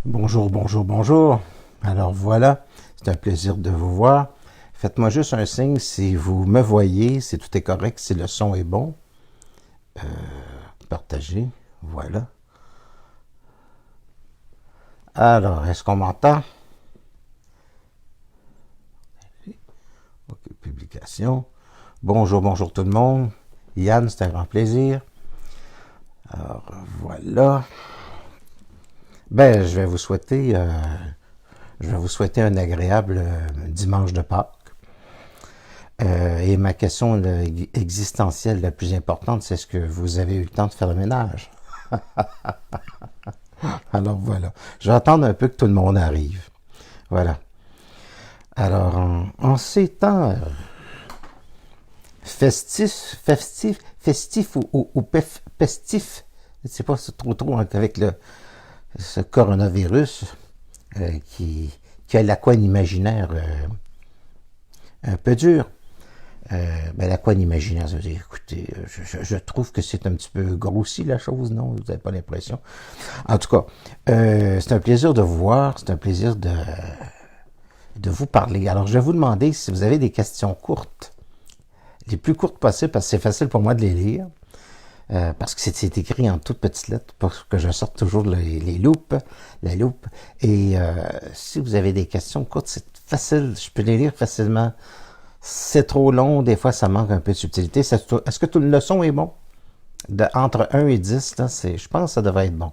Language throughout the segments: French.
Bonjour, bonjour, bonjour. Alors voilà, c'est un plaisir de vous voir. Faites-moi juste un signe si vous me voyez, si tout est correct, si le son est bon. Partagez, voilà. Alors, est-ce qu'on m'entend? Ok, publication. Bonjour, bonjour tout le monde. Yann, c'est un grand plaisir. Alors, voilà. Ben, je vais vous souhaiter un agréable dimanche de Pâques. Et ma question existentielle la plus importante, c'est est-ce que vous avez eu le temps de faire le ménage? Alors voilà. Je vais attendre un peu que tout le monde arrive. Voilà. Alors, en ces temps festifs ou pestifs, je ne sais pas si c'est trop avec ce coronavirus qui a la couenne imaginaire un peu dure. Ben, la couenne imaginaire, ça veut dire, écoutez, je trouve que c'est un petit peu grossi la chose, non? Vous n'avez pas l'impression? En tout cas, c'est un plaisir de vous voir, c'est un plaisir de vous parler. Alors, je vais vous demander si vous avez des questions courtes, les plus courtes possibles, parce que c'est facile pour moi de les lire, parce que c'est écrit en toutes petites lettres, pour que je sorte toujours les loupes, la loupe. Et si vous avez des questions courtes, c'est facile, je peux les lire facilement. C'est trop long, des fois ça manque un peu de subtilité. Est-ce que tout le son est bon? Entre 1 et 10, là, je pense que ça devrait être bon.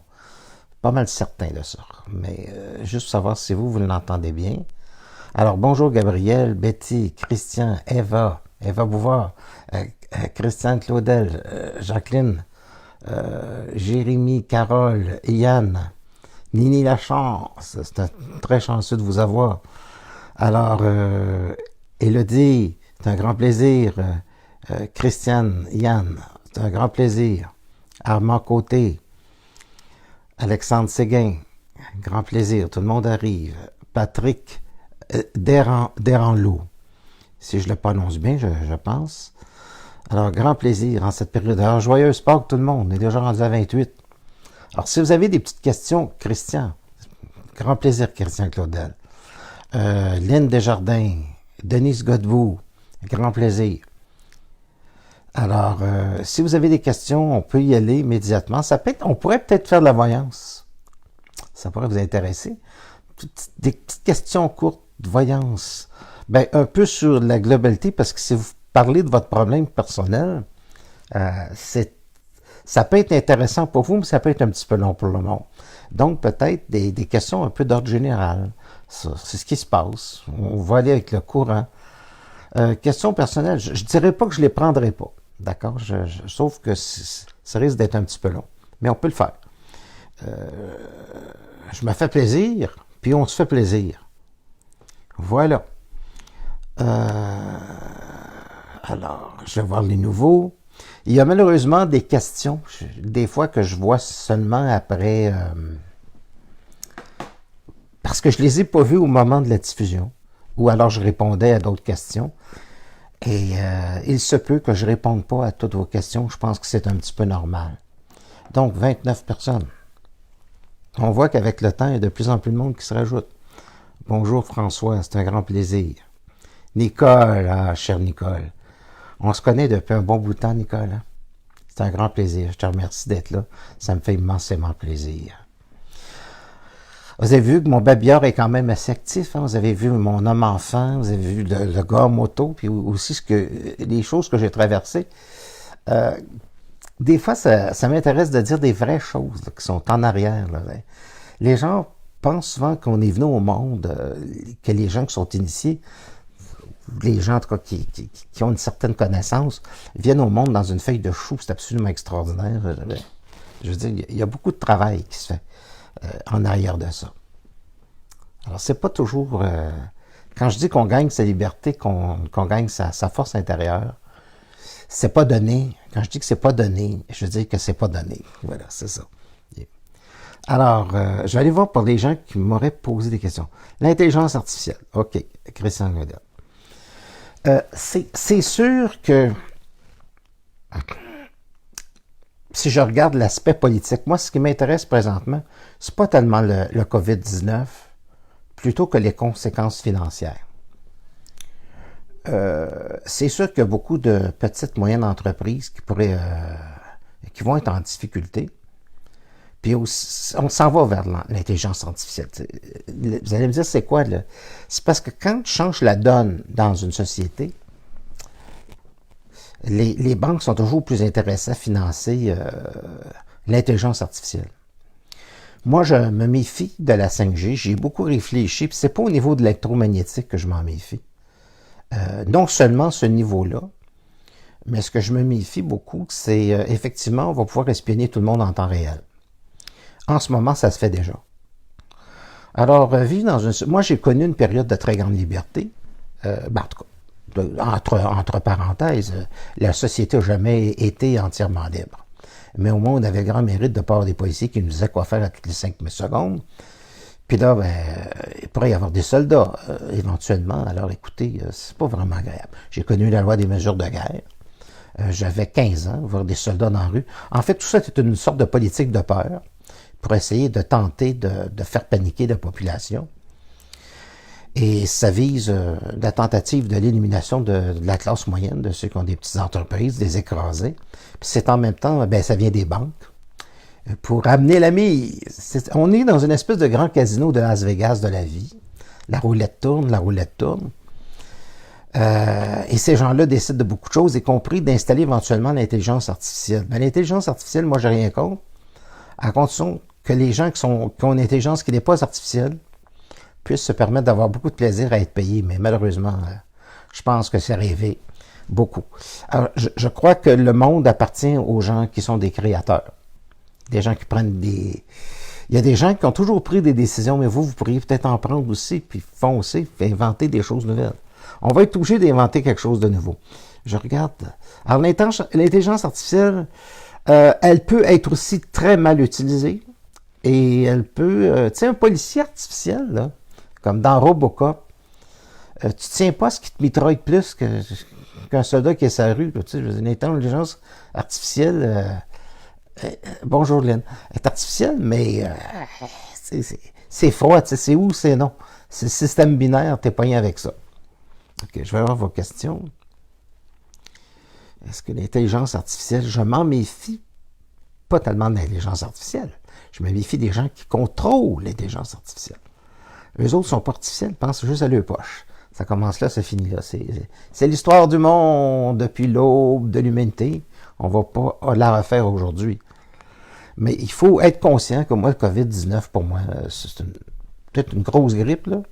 Pas mal certain de ça. Mais juste pour savoir si vous l'entendez bien. Alors, bonjour Gabriel, Betty, Christian, Eva Bouvard, Christiane Claudel, Jacqueline, Jérémy, Carole, Yann, Nini Lachance. C'est très chanceux de vous avoir. Alors, Élodie, c'est un grand plaisir. Christiane, Yann, c'est un grand plaisir. Armand Côté, Alexandre Séguin, grand plaisir. Tout le monde arrive. Patrick Deranlou, si je le prononce bien, je pense. Alors, grand plaisir en cette période. Alors, joyeuse Pâques tout le monde. On est déjà rendu à 28. Alors, si vous avez des petites questions, Christian, grand plaisir, Christian Claudel. Lynne Desjardins, Denise Godbout, grand plaisir. Alors, si vous avez des questions, on peut y aller immédiatement. On pourrait peut-être faire de la voyance. Ça pourrait vous intéresser. Des petites questions courtes de voyance. Ben, un peu sur la globalité, parce que si vous parlez de votre problème personnel, ça peut être intéressant pour vous, mais ça peut être un petit peu long pour le monde. Donc, peut-être des questions un peu d'ordre général. C'est ce qui se passe. On va aller avec le courant. Questions personnelles, je ne dirais pas que je ne les prendrai pas. D'accord? Sauf que ça risque d'être un petit peu long. Mais on peut le faire. Je me fais plaisir, puis on se fait plaisir. Voilà. Alors, je vais voir les nouveaux. Il y a malheureusement des questions, des fois que je vois seulement après, parce que je les ai pas vues au moment de la diffusion, ou alors je répondais à d'autres questions. Et il se peut que je ne réponde pas à toutes vos questions. Je pense que c'est un petit peu normal. Donc, 29 personnes. On voit qu'avec le temps, il y a de plus en plus de monde qui se rajoute. Bonjour François, c'est un grand plaisir. Nicole, chère Nicole. On se connaît depuis un bon bout de temps, Nicole. Hein? C'est un grand plaisir. Je te remercie d'être là. Ça me fait immensément plaisir. Vous avez vu que mon babillard est quand même assez actif. Hein? Vous avez vu mon homme-enfant, vous avez vu le gars moto, puis aussi les choses que j'ai traversées. Des fois, ça m'intéresse de dire des vraies choses là, qui sont en arrière. Là. Les gens pensent souvent qu'on est venu au monde, que les gens qui sont initiés, les gens en tout cas qui ont une certaine connaissance, viennent au monde dans une feuille de chou. C'est absolument extraordinaire. Je veux dire, il y a beaucoup de travail qui se fait en arrière de ça. Alors, c'est pas toujours... quand je dis qu'on gagne sa liberté, qu'on gagne sa force intérieure, c'est pas donné. Quand je dis que c'est pas donné, je veux dire que c'est pas donné. Voilà, c'est ça. Alors, je vais aller voir pour les gens qui m'auraient posé des questions. L'intelligence artificielle. OK, Christian Godel. C'est sûr que si je regarde l'aspect politique, moi, ce qui m'intéresse présentement, c'est pas tellement le COVID-19, plutôt que les conséquences financières. C'est sûr qu'il y a beaucoup de petites, moyennes entreprises qui vont être en difficulté. Puis aussi, on s'en va vers l'intelligence artificielle. Vous allez me dire, c'est quoi? C'est parce que quand tu changes la donne dans une société, les banques sont toujours plus intéressées à financer l'intelligence artificielle. Moi, je me méfie de la 5G. J'ai beaucoup réfléchi, puis c'est pas au niveau de l'électromagnétique que je m'en méfie. Non seulement ce niveau-là, mais ce que je me méfie beaucoup, c'est effectivement, on va pouvoir espionner tout le monde en temps réel. En ce moment, ça se fait déjà. Alors, vivre dans une... Moi, j'ai connu une période de très grande liberté. En tout cas, entre parenthèses, la société n'a jamais été entièrement libre. Mais au moins, on avait le grand mérite de part des policiers qui nous disaient quoi faire à toutes les 5 secondes. Puis là, il pourrait y avoir des soldats, éventuellement. Alors, écoutez, c'est pas vraiment agréable. J'ai connu la loi des mesures de guerre. J'avais 15 ans, voir des soldats dans la rue. En fait, tout ça, c'est une sorte de politique de peur pour essayer de tenter de faire paniquer la population. Et ça vise la tentative de l'élimination de la classe moyenne, de ceux qui ont des petites entreprises, des écrasés. Puis c'est en même temps, ça vient des banques. Pour amener la mise. On est dans une espèce de grand casino de Las Vegas de la vie. La roulette tourne, la roulette tourne. Et ces gens-là décident de beaucoup de choses, y compris d'installer éventuellement l'intelligence artificielle. Mais l'intelligence artificielle, moi, j'ai rien contre, à condition que les gens qui ont une intelligence qui n'est pas artificielle puissent se permettre d'avoir beaucoup de plaisir à être payés. Mais malheureusement, je pense que c'est rêvé beaucoup. Alors, je crois que le monde appartient aux gens qui sont des créateurs. Des gens qui prennent des... Il y a des gens qui ont toujours pris des décisions, mais vous pourriez peut-être en prendre aussi, puis foncer, puis inventer des choses nouvelles. On va être obligé d'inventer quelque chose de nouveau. Je regarde. Alors, l'intelligence artificielle, elle peut être aussi très mal utilisée, et elle peut... tu sais, un policier artificiel, là, comme dans Robocop, tu tiens pas à ce qui te mitraille plus qu'un soldat qui est sur la rue. Là, tu sais, une intelligence artificielle... bonjour Lynn. Elle est artificielle, mais c'est froid, c'est où, c'est non. C'est le système binaire, t'es pogné avec ça. OK, je vais voir vos questions. Est-ce que l'intelligence artificielle, je m'en méfie pas tellement de l'intelligence artificielle. Je me méfie des gens qui contrôlent l'intelligence artificielle. Eux autres sont pas artificiels, ils pensent juste à leur poche. Ça commence là, ça finit là. C'est l'histoire du monde depuis l'aube de l'humanité. On va pas la refaire aujourd'hui. Mais il faut être conscient que moi, le COVID-19, pour moi, c'est peut-être une grosse grippe, là.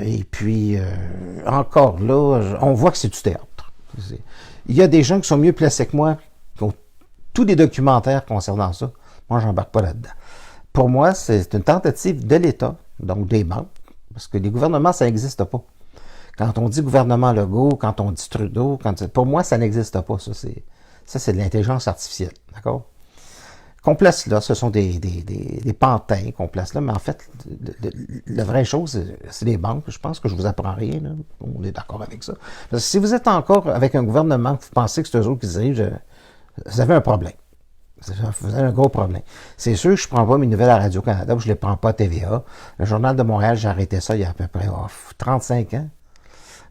Et puis, encore là, on voit que c'est du théâtre. Il y a des gens qui sont mieux placés que moi, qui ont tous les documentaires concernant ça. Moi, j'embarque pas là-dedans. Pour moi, c'est une tentative de l'État, donc des banques, parce que les gouvernements, ça n'existe pas. Quand on dit gouvernement Legault, quand on dit Trudeau, pour moi, ça n'existe pas. Ça, c'est de l'intelligence artificielle, d'accord? Qu'on place là, ce sont des pantins qu'on place là, mais en fait, la vraie chose, c'est les banques. Je pense que je vous apprends rien, là. On est d'accord avec ça. Parce que si vous êtes encore avec un gouvernement, vous pensez que c'est eux autres qui dirigent, vous avez un problème. Vous avez un gros problème. C'est sûr que je ne prends pas mes nouvelles à Radio-Canada, je ne les prends pas à TVA. Le Journal de Montréal, j'ai arrêté ça il y a à peu près 35 ans.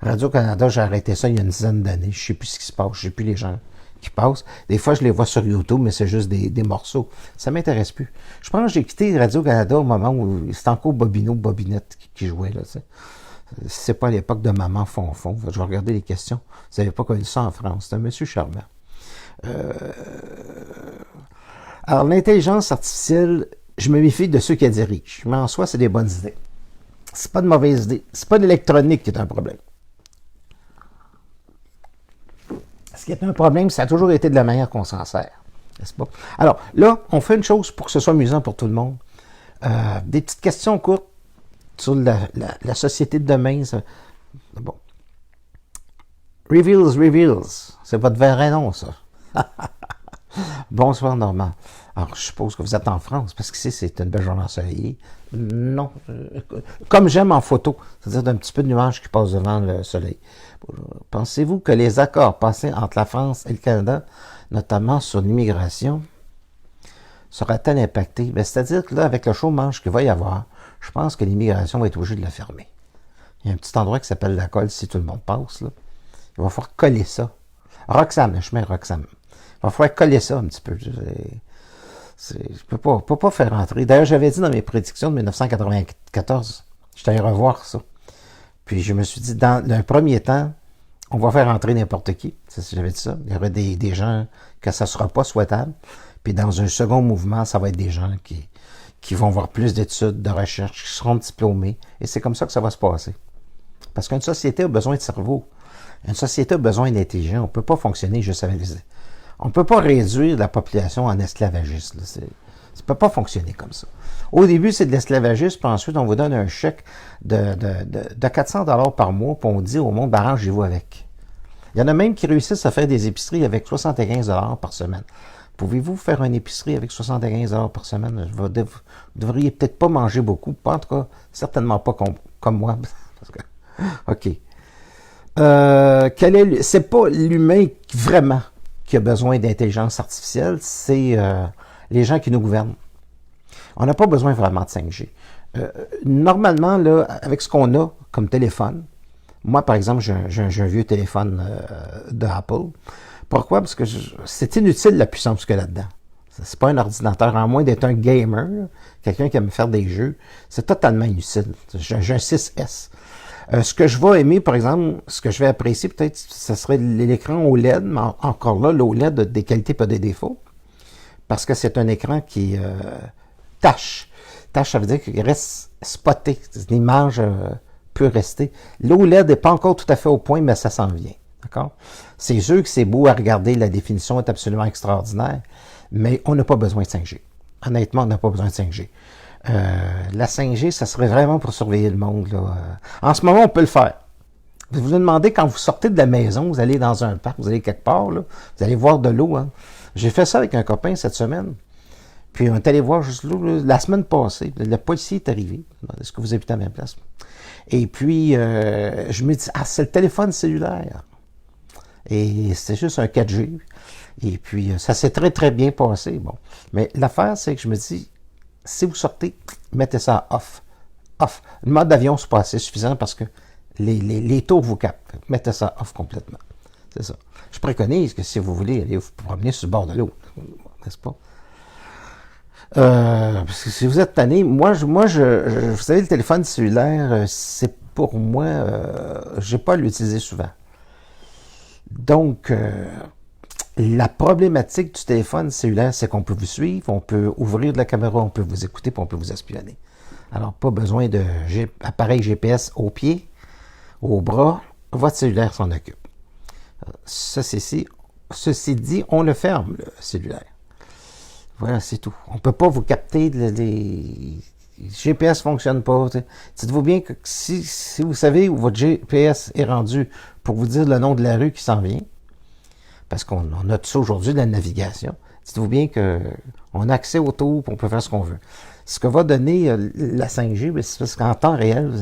Radio-Canada, j'ai arrêté ça il y a une dizaine d'années. Je ne sais plus ce qui se passe, je ne sais plus les gens qui passent. Des fois, je les vois sur YouTube, mais c'est juste des morceaux. Ça ne m'intéresse plus. Je pense que j'ai quitté Radio-Canada au moment où c'était encore Bobinette qui jouait, là, tu sais. C'est pas à l'époque de Maman Fond. Je vais regarder les questions. Vous n'avez pas connu ça en France. C'est un monsieur charmant. Alors, l'intelligence artificielle, je me méfie de ceux qui la dirigent. Mais en soi, c'est des bonnes idées. C'est pas de mauvaises idées. C'est pas l'électronique qui est un problème. Ce qui est un problème, ça a toujours été de la manière qu'on s'en sert. N'est-ce pas? Alors, là, on fait une chose pour que ce soit amusant pour tout le monde. Des petites questions courtes sur la société de demain. Bon. Reveals. C'est votre vrai nom, ça. Bonsoir, Normand. Alors, je suppose que vous êtes en France, parce que ici, c'est une belle journée ensoleillée. Non. Comme j'aime en photo, c'est-à-dire d'un petit peu de nuages qui passent devant le soleil. Pensez-vous que les accords passés entre la France et le Canada, notamment sur l'immigration, sera-t-elle impactée? Ben, c'est-à-dire que là, avec le chômage qu'il va y avoir, je pense que l'immigration va être obligée de la fermer. Il y a un petit endroit qui s'appelle la colle, si tout le monde passe, là. Il va falloir coller ça. Roxham, le chemin Roxham. Il va falloir coller ça un petit peu. Je ne peux pas faire rentrer. D'ailleurs, j'avais dit dans mes prédictions de 1994, j'étais allé revoir ça. Puis je me suis dit, dans un premier temps, on va faire entrer n'importe qui. J'avais dit ça. Il y aura des gens que ça ne sera pas souhaitable. Puis dans un second mouvement, ça va être des gens qui vont avoir plus d'études, de recherche, qui seront diplômés. Et c'est comme ça que ça va se passer. Parce qu'une société a besoin de cerveau. Une société a besoin d'intelligence. On ne peut pas fonctionner juste avec les... On ne peut pas réduire la population en esclavagiste. Ça ne peut pas fonctionner comme ça. Au début, c'est de l'esclavagisme, puis ensuite, on vous donne un chèque de 400 $ par mois, puis on dit au monde, arrangez-vous avec. Il y en a même qui réussissent à faire des épiceries avec 75 $ par semaine. Pouvez-vous faire une épicerie avec 75 $ par semaine? Vous ne devriez peut-être pas manger beaucoup, pas en tout cas, certainement pas comme moi. OK. C'est pas l'humain vraiment qui a besoin d'intelligence artificielle, c'est les gens qui nous gouvernent. On n'a pas besoin vraiment de 5G. Normalement, là, avec ce qu'on a comme téléphone, moi, par exemple, j'ai un vieux téléphone de Apple. Pourquoi? Parce que c'est inutile la puissance qu'il y a là-dedans. C'est pas un ordinateur, à moins d'être un gamer, quelqu'un qui aime faire des jeux. C'est totalement inutile. J'ai un 6S. Ce que je vais aimer, par exemple, ce que je vais apprécier peut-être, ce serait l'écran OLED, mais encore là, l'OLED a des qualités pas des défauts, parce que c'est un écran qui tâche. Tâche, ça veut dire qu'il reste spoté. L'image peut rester. L'OLED n'est pas encore tout à fait au point, mais ça s'en vient. D'accord? C'est sûr que c'est beau à regarder, la définition est absolument extraordinaire, mais on n'a pas besoin de 5G. Honnêtement, on n'a pas besoin de 5G. La 5G, ça serait vraiment pour surveiller le monde, là. En ce moment, on peut le faire. Vous vous demandez, quand vous sortez de la maison, vous allez dans un parc, vous allez quelque part, là, vous allez voir de l'eau. Hein. J'ai fait ça avec un copain cette semaine. Puis on est allé voir juste l'eau la semaine passée. Le policier est arrivé. Est-ce que vous habitez à la même place? Et puis, je me dis, c'est le téléphone cellulaire. Et c'était juste un 4G. Et puis, ça s'est très, très bien passé. Bon. Mais l'affaire, c'est que je me dis, si vous sortez, mettez ça off. Off. Le mode d'avion, c'est pas assez suffisant parce que les tours vous captent. Mettez ça off complètement. C'est ça. Je préconise que si vous voulez aller vous promener sur le bord de l'eau, n'est-ce pas? Parce que si vous êtes tanné, moi, vous savez, le téléphone cellulaire, c'est pour moi, j'ai pas à l'utiliser souvent. Donc, la problématique du téléphone cellulaire, c'est qu'on peut vous suivre, on peut ouvrir de la caméra, on peut vous écouter, puis on peut vous espionner. Alors, pas besoin d'appareil GPS au pied, au bras, votre cellulaire s'en occupe. Ceci dit, on le ferme, le cellulaire. Voilà, c'est tout. On ne peut pas vous capter, les GPS ne fonctionne pas. Dites-vous bien que si vous savez où votre GPS est rendu pour vous dire le nom de la rue qui s'en vient, parce qu'on a tout ça aujourd'hui de la navigation, dites-vous bien qu'on a accès au tour et on peut faire ce qu'on veut. Ce que va donner la 5G, c'est parce qu'en temps réel,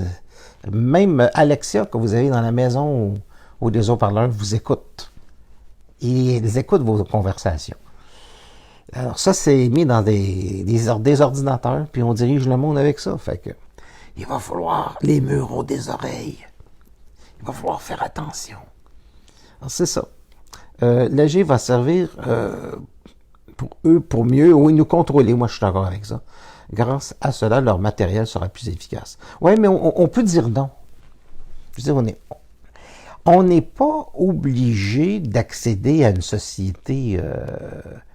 même Alexia que vous avez dans la maison ou des haut-parleurs vous écoute. Ils écoutent vos conversations. Alors ça, c'est mis dans des ordinateurs, puis on dirige le monde avec ça. Fait que il va falloir, les murs ont des oreilles. Il va falloir faire attention. Alors c'est ça. L'AG va servir pour eux, pour mieux, oui, nous contrôler. Moi, je suis d'accord avec ça. Grâce à cela, leur matériel sera plus efficace. Oui, mais on peut dire non. Je veux dire, on n'est pas obligé d'accéder à une société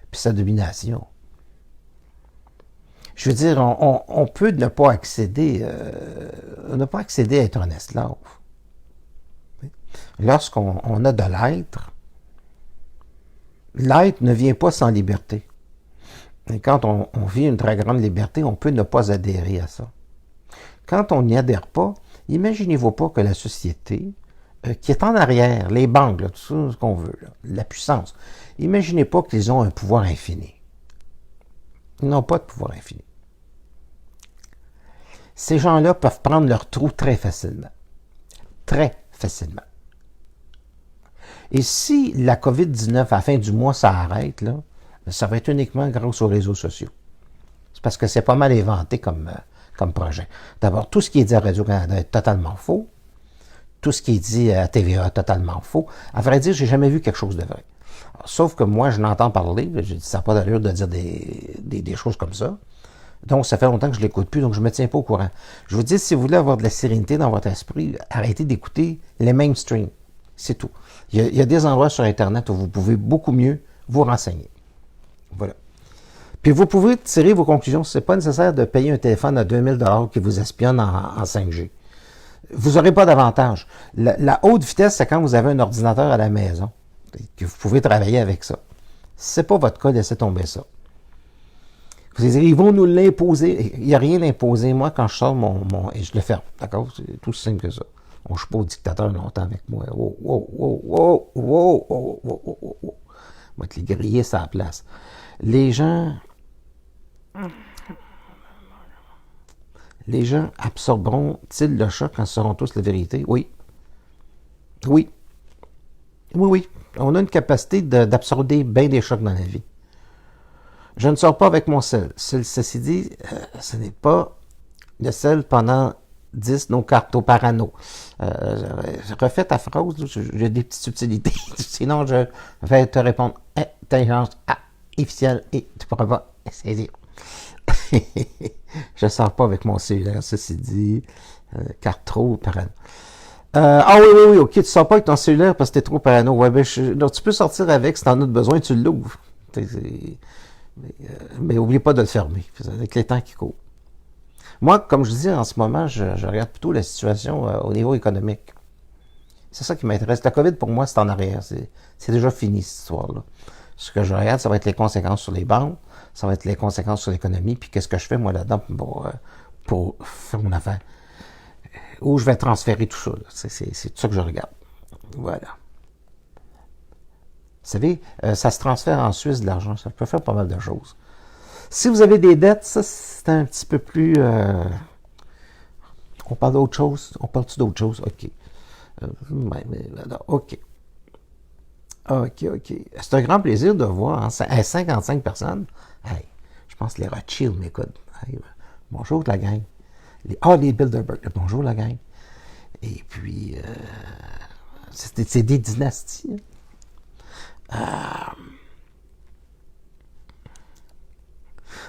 puis sa domination. Je veux dire, on peut ne pas accéder à être un esclave. Lorsqu'on a de l'être ne vient pas sans liberté. Et quand on vit une très grande liberté, on peut ne pas adhérer à ça. Quand on n'y adhère pas, imaginez-vous pas que la société, qui est en arrière, les banques, là, tout ça, ce qu'on veut, là, la puissance, Imaginez pas qu'ils ont un pouvoir infini. Ils n'ont pas de pouvoir infini. Ces gens-là peuvent prendre leur trou très facilement. Très facilement. Et si la COVID-19, à la fin du mois, ça arrête, là, ça va être uniquement grâce aux réseaux sociaux. C'est parce que c'est pas mal inventé comme projet. D'abord, tout ce qui est dit à Radio-Canada est totalement faux. Tout ce qui est dit à TVA est totalement faux. À vrai dire, j'ai jamais vu quelque chose de vrai. Alors, sauf que moi, je n'entends parler. J'ai dit, ça n'a pas d'allure de dire des choses comme ça. Donc, ça fait longtemps que je ne l'écoute plus, donc je ne me tiens pas au courant. Je vous dis, si vous voulez avoir de la sérénité dans votre esprit, arrêtez d'écouter les mainstream. C'est tout. Il y a des endroits sur Internet où vous pouvez beaucoup mieux vous renseigner. Voilà. Puis vous pouvez tirer vos conclusions. Ce n'est pas nécessaire de payer un téléphone à 2000 $ qui vous espionne en 5G. Vous n'aurez pas d'avantage. La haute vitesse, c'est quand vous avez un ordinateur à la maison, que vous pouvez travailler avec ça. Si ce n'est pas votre cas, laissez tomber ça. Vous allez dire, ils vont nous l'imposer. Il n'y a rien d'imposé. Moi, quand je sors et je le ferme, d'accord? C'est tout simple que ça. On ne joue pas au dictateur longtemps avec moi. Oh, oh, oh, oh, oh, oh, oh, oh, oh, oh. Moi, te les griller, ça la place. Les gens absorberont-ils le choc quand sauront tous la vérité? Oui. Oui. Oui, oui. On a une capacité d'absorber bien des chocs dans la vie. Je ne sors pas avec mon sel. Ceci dit, ce n'est pas le sel pendant 10 nos cartes au parano. Refais ta phrase, j'ai des petites subtilités. Sinon, je vais te répondre intelligence artificielle et tu pourras pas saisir. Je ne sors pas avec mon cellulaire, ceci dit. Carte trop parano. Oui, ok, tu ne sors pas avec ton cellulaire parce que tu es trop parano. Ouais, donc tu peux sortir avec, si tu en as besoin, tu l'ouvres. Mais n'oubliez pas de le fermer, avec les temps qui courent. Moi, comme je dis, en ce moment, je regarde plutôt la situation au niveau économique. C'est ça qui m'intéresse. La COVID, pour moi, c'est en arrière. C'est déjà fini, cette histoire-là. Ce que je regarde, ça va être les conséquences sur les banques, ça va être les conséquences sur l'économie, puis qu'est-ce que je fais, moi, là-dedans, pour faire mon affaire. Où je vais transférer tout ça. C'est tout ça que je regarde. Voilà. Vous savez, ça se transfère en Suisse de l'argent. Ça peut faire pas mal de choses. Si vous avez des dettes, ça, c'est un petit peu plus... on parle d'autre chose? On parle-tu d'autre chose? OK. OK. OK. C'est un grand plaisir de voir hein, 55 personnes. Hey, je pense que les Rothschild m'écoutent. Hey, bonjour la gang. Les Bilderberg. Bonjour la gang. Et puis, c'est des dynasties.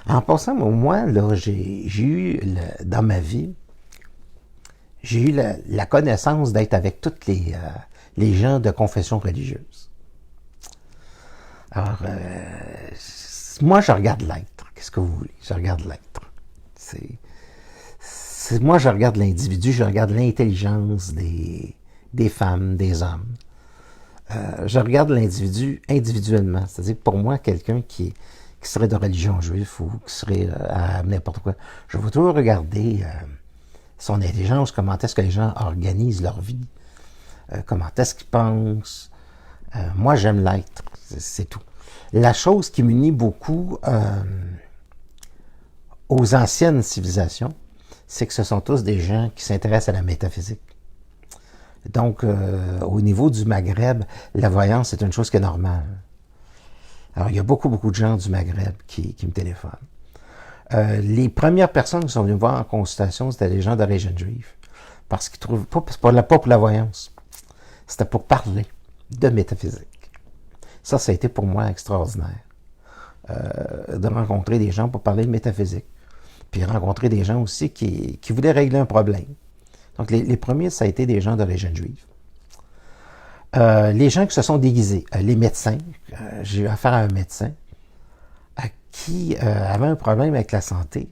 En passant, moi, là, j'ai eu, dans ma vie, j'ai eu la connaissance d'être avec toutes les gens de confession religieuse. Alors, moi, je regarde l'être. Qu'est-ce que vous voulez? Je regarde l'être. Moi, je regarde l'individu, je regarde l'intelligence des femmes, des hommes. Je regarde l'individu individuellement. C'est-à-dire, pour moi, quelqu'un qui serait de religion juive ou qui serait à n'importe quoi, je vais toujours regarder son intelligence, comment est-ce que les gens organisent leur vie, comment est-ce qu'ils pensent. Moi, j'aime l'être, c'est tout. La chose qui m'unit beaucoup aux anciennes civilisations, c'est que ce sont tous des gens qui s'intéressent à la métaphysique. Donc, au niveau du Maghreb, la voyance, c'est une chose qui est normale. Alors, il y a beaucoup de gens du Maghreb qui me téléphonent. Les premières personnes qui sont venues me voir en consultation, c'était les gens d'origine juive. Parce qu'ils trouvaient pas pour la voyance. C'était pour parler de métaphysique. Ça a été pour moi extraordinaire. De rencontrer des gens pour parler de métaphysique. Puis rencontrer des gens aussi qui voulaient régler un problème. Donc, les premiers, ça a été des gens d'origine juive. Les gens qui se sont déguisés, les médecins, j'ai eu affaire à un médecin qui avait un problème avec la santé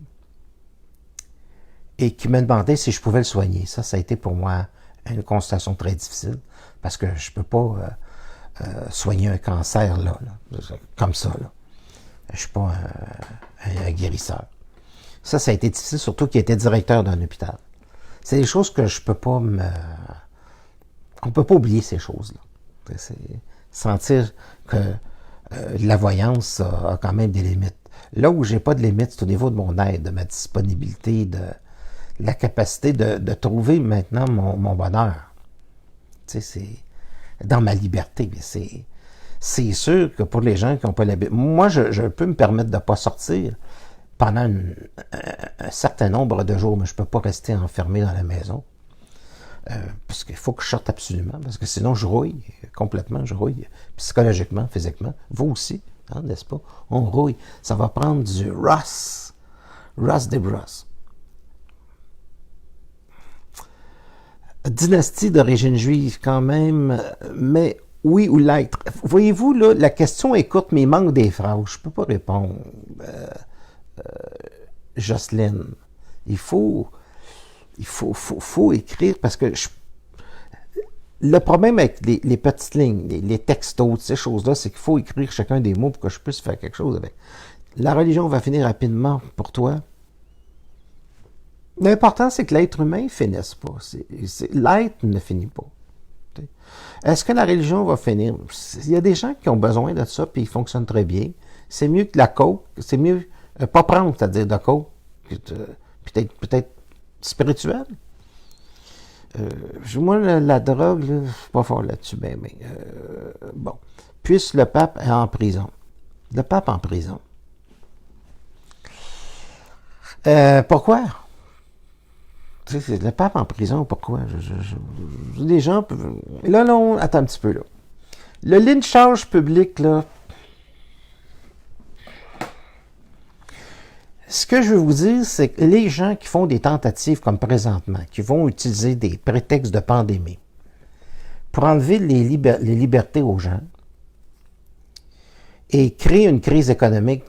et qui me demandait si je pouvais le soigner. Ça a été pour moi une constatation très difficile parce que je ne peux pas soigner un cancer là, comme ça. Là. Je ne suis pas un guérisseur. Ça a été difficile, surtout qu'il était directeur d'un hôpital. C'est des choses que je peux pas on peut pas oublier ces choses-là. C'est sentir que La voyance a quand même des limites. Là où j'ai pas de limites, c'est au niveau de mon aide, de ma disponibilité, de la capacité de trouver maintenant mon bonheur. Tu sais, c'est dans ma liberté. C'est sûr que pour les gens qui n'ont pas l'habitude, moi, je peux me permettre de ne pas sortir pendant un certain nombre de jours, mais je ne peux pas rester enfermé dans la maison. Parce qu'il faut que je sorte absolument, parce que sinon je rouille complètement, je rouille psychologiquement, physiquement. Vous aussi, hein, n'est-ce pas? On rouille. Ça va prendre du Ross DeBrusk. Dynastie d'origine juive quand même, mais oui ou l'être. Voyez-vous, là, la question est courte, mais il manque des phrases. Je ne peux pas répondre. Jocelyne, il faut écrire parce que le problème avec les petites lignes, les textos, ces choses-là, c'est qu'il faut écrire chacun des mots pour que je puisse faire quelque chose avec. La religion va finir rapidement pour toi. L'important, c'est que l'être humain ne finisse pas. L'être ne finit pas. Est-ce que la religion va finir? Il y a des gens qui ont besoin de ça, puis ils fonctionnent très bien. C'est mieux que la coke. C'est mieux pas prendre, c'est-à-dire de coke, peut-être spirituel. Moi, la drogue, là, je suis pas fort là-dessus, mais bon. Puisse le pape est en prison. Le pape en prison. Pourquoi? Le pape en prison, pourquoi? Les gens peuvent... Là, attends un petit peu, là. Le lynchage public, là... Ce que je veux vous dire, c'est que les gens qui font des tentatives comme présentement, qui vont utiliser des prétextes de pandémie pour enlever les libertés aux gens et créer une crise économique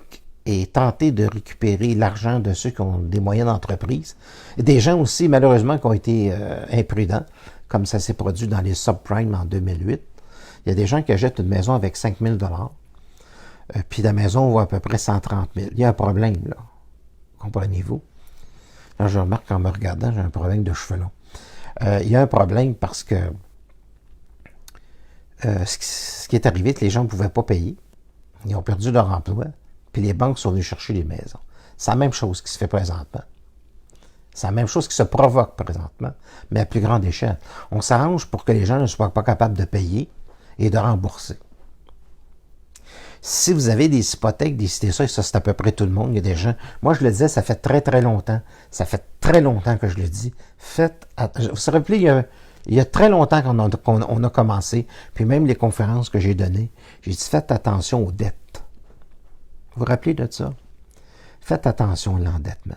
et tenter de récupérer l'argent de ceux qui ont des moyennes entreprises, et des gens aussi, malheureusement, qui ont été imprudents, comme ça s'est produit dans les subprimes en 2008. Il y a des gens qui achètent une maison avec 5 000 puis la maison vaut à peu près 130 000. Il y a un problème, là. Comprenez-vous? Là, je remarque qu'en me regardant, j'ai un problème de cheveux longs. Il y a un problème parce que ce qui est arrivé, c'est que les gens ne pouvaient pas payer. Ils ont perdu leur emploi, puis les banques sont venues chercher les maisons. C'est la même chose qui se fait présentement. C'est la même chose qui se provoque présentement, mais à plus grande échelle. On s'arrange pour que les gens ne soient pas capables de payer et de rembourser. Si vous avez des hypothèques, décidez ça, et ça, c'est à peu près tout le monde. Il y a des gens... Moi, je le disais, ça fait très, très longtemps. Ça fait très longtemps que je le dis. Vous vous rappelez, il y a très longtemps qu'on a commencé, puis même les conférences que j'ai données, j'ai dit, faites attention aux dettes. Vous vous rappelez de ça? Faites attention à l'endettement.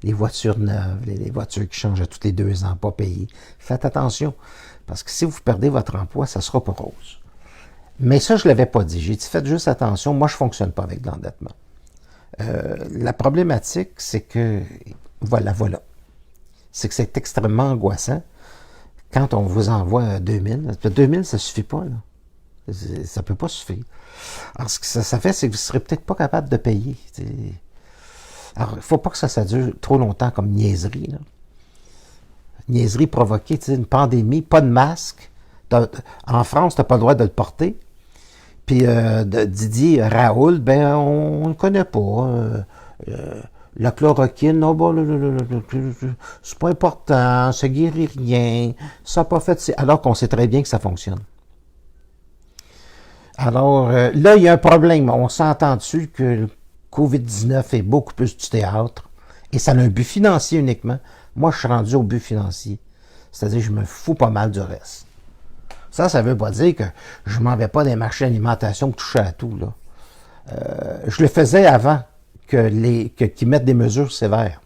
Les voitures neuves, les voitures qui changent à tous les 2 ans, pas payées. Faites attention, parce que si vous perdez votre emploi, ça sera pas rose. Mais ça, je ne l'avais pas dit. J'ai dit, faites juste attention, moi, je ne fonctionne pas avec de l'endettement. La problématique, c'est que, voilà, c'est que c'est extrêmement angoissant quand on vous envoie 2000. 2000, ça ne suffit pas, là. Ça ne peut pas suffire. Alors, ce que ça fait, c'est que vous ne serez peut-être pas capable de payer. Alors, il ne faut pas que ça dure trop longtemps comme niaiserie, là. Niaiserie provoquée, une pandémie, pas de masque. En France, tu n'as pas le droit de le porter. Puis Didier Raoult, ben on ne le connaît pas. La chloroquine, non, bon, c'est pas important, ça guérit rien, ça n'a pas fait... Alors qu'on sait très bien que ça fonctionne. Alors, là, il y a un problème. On s'entend dessus que le COVID-19 est beaucoup plus du théâtre et ça a un but financier uniquement. Moi, je suis rendu au but financier. C'est-à-dire que je me fous pas mal du reste. Ça ne veut pas dire que je ne m'en vais pas des marchés d'alimentation toucher à tout, là. Je le faisais avant qu'ils mettent des mesures sévères.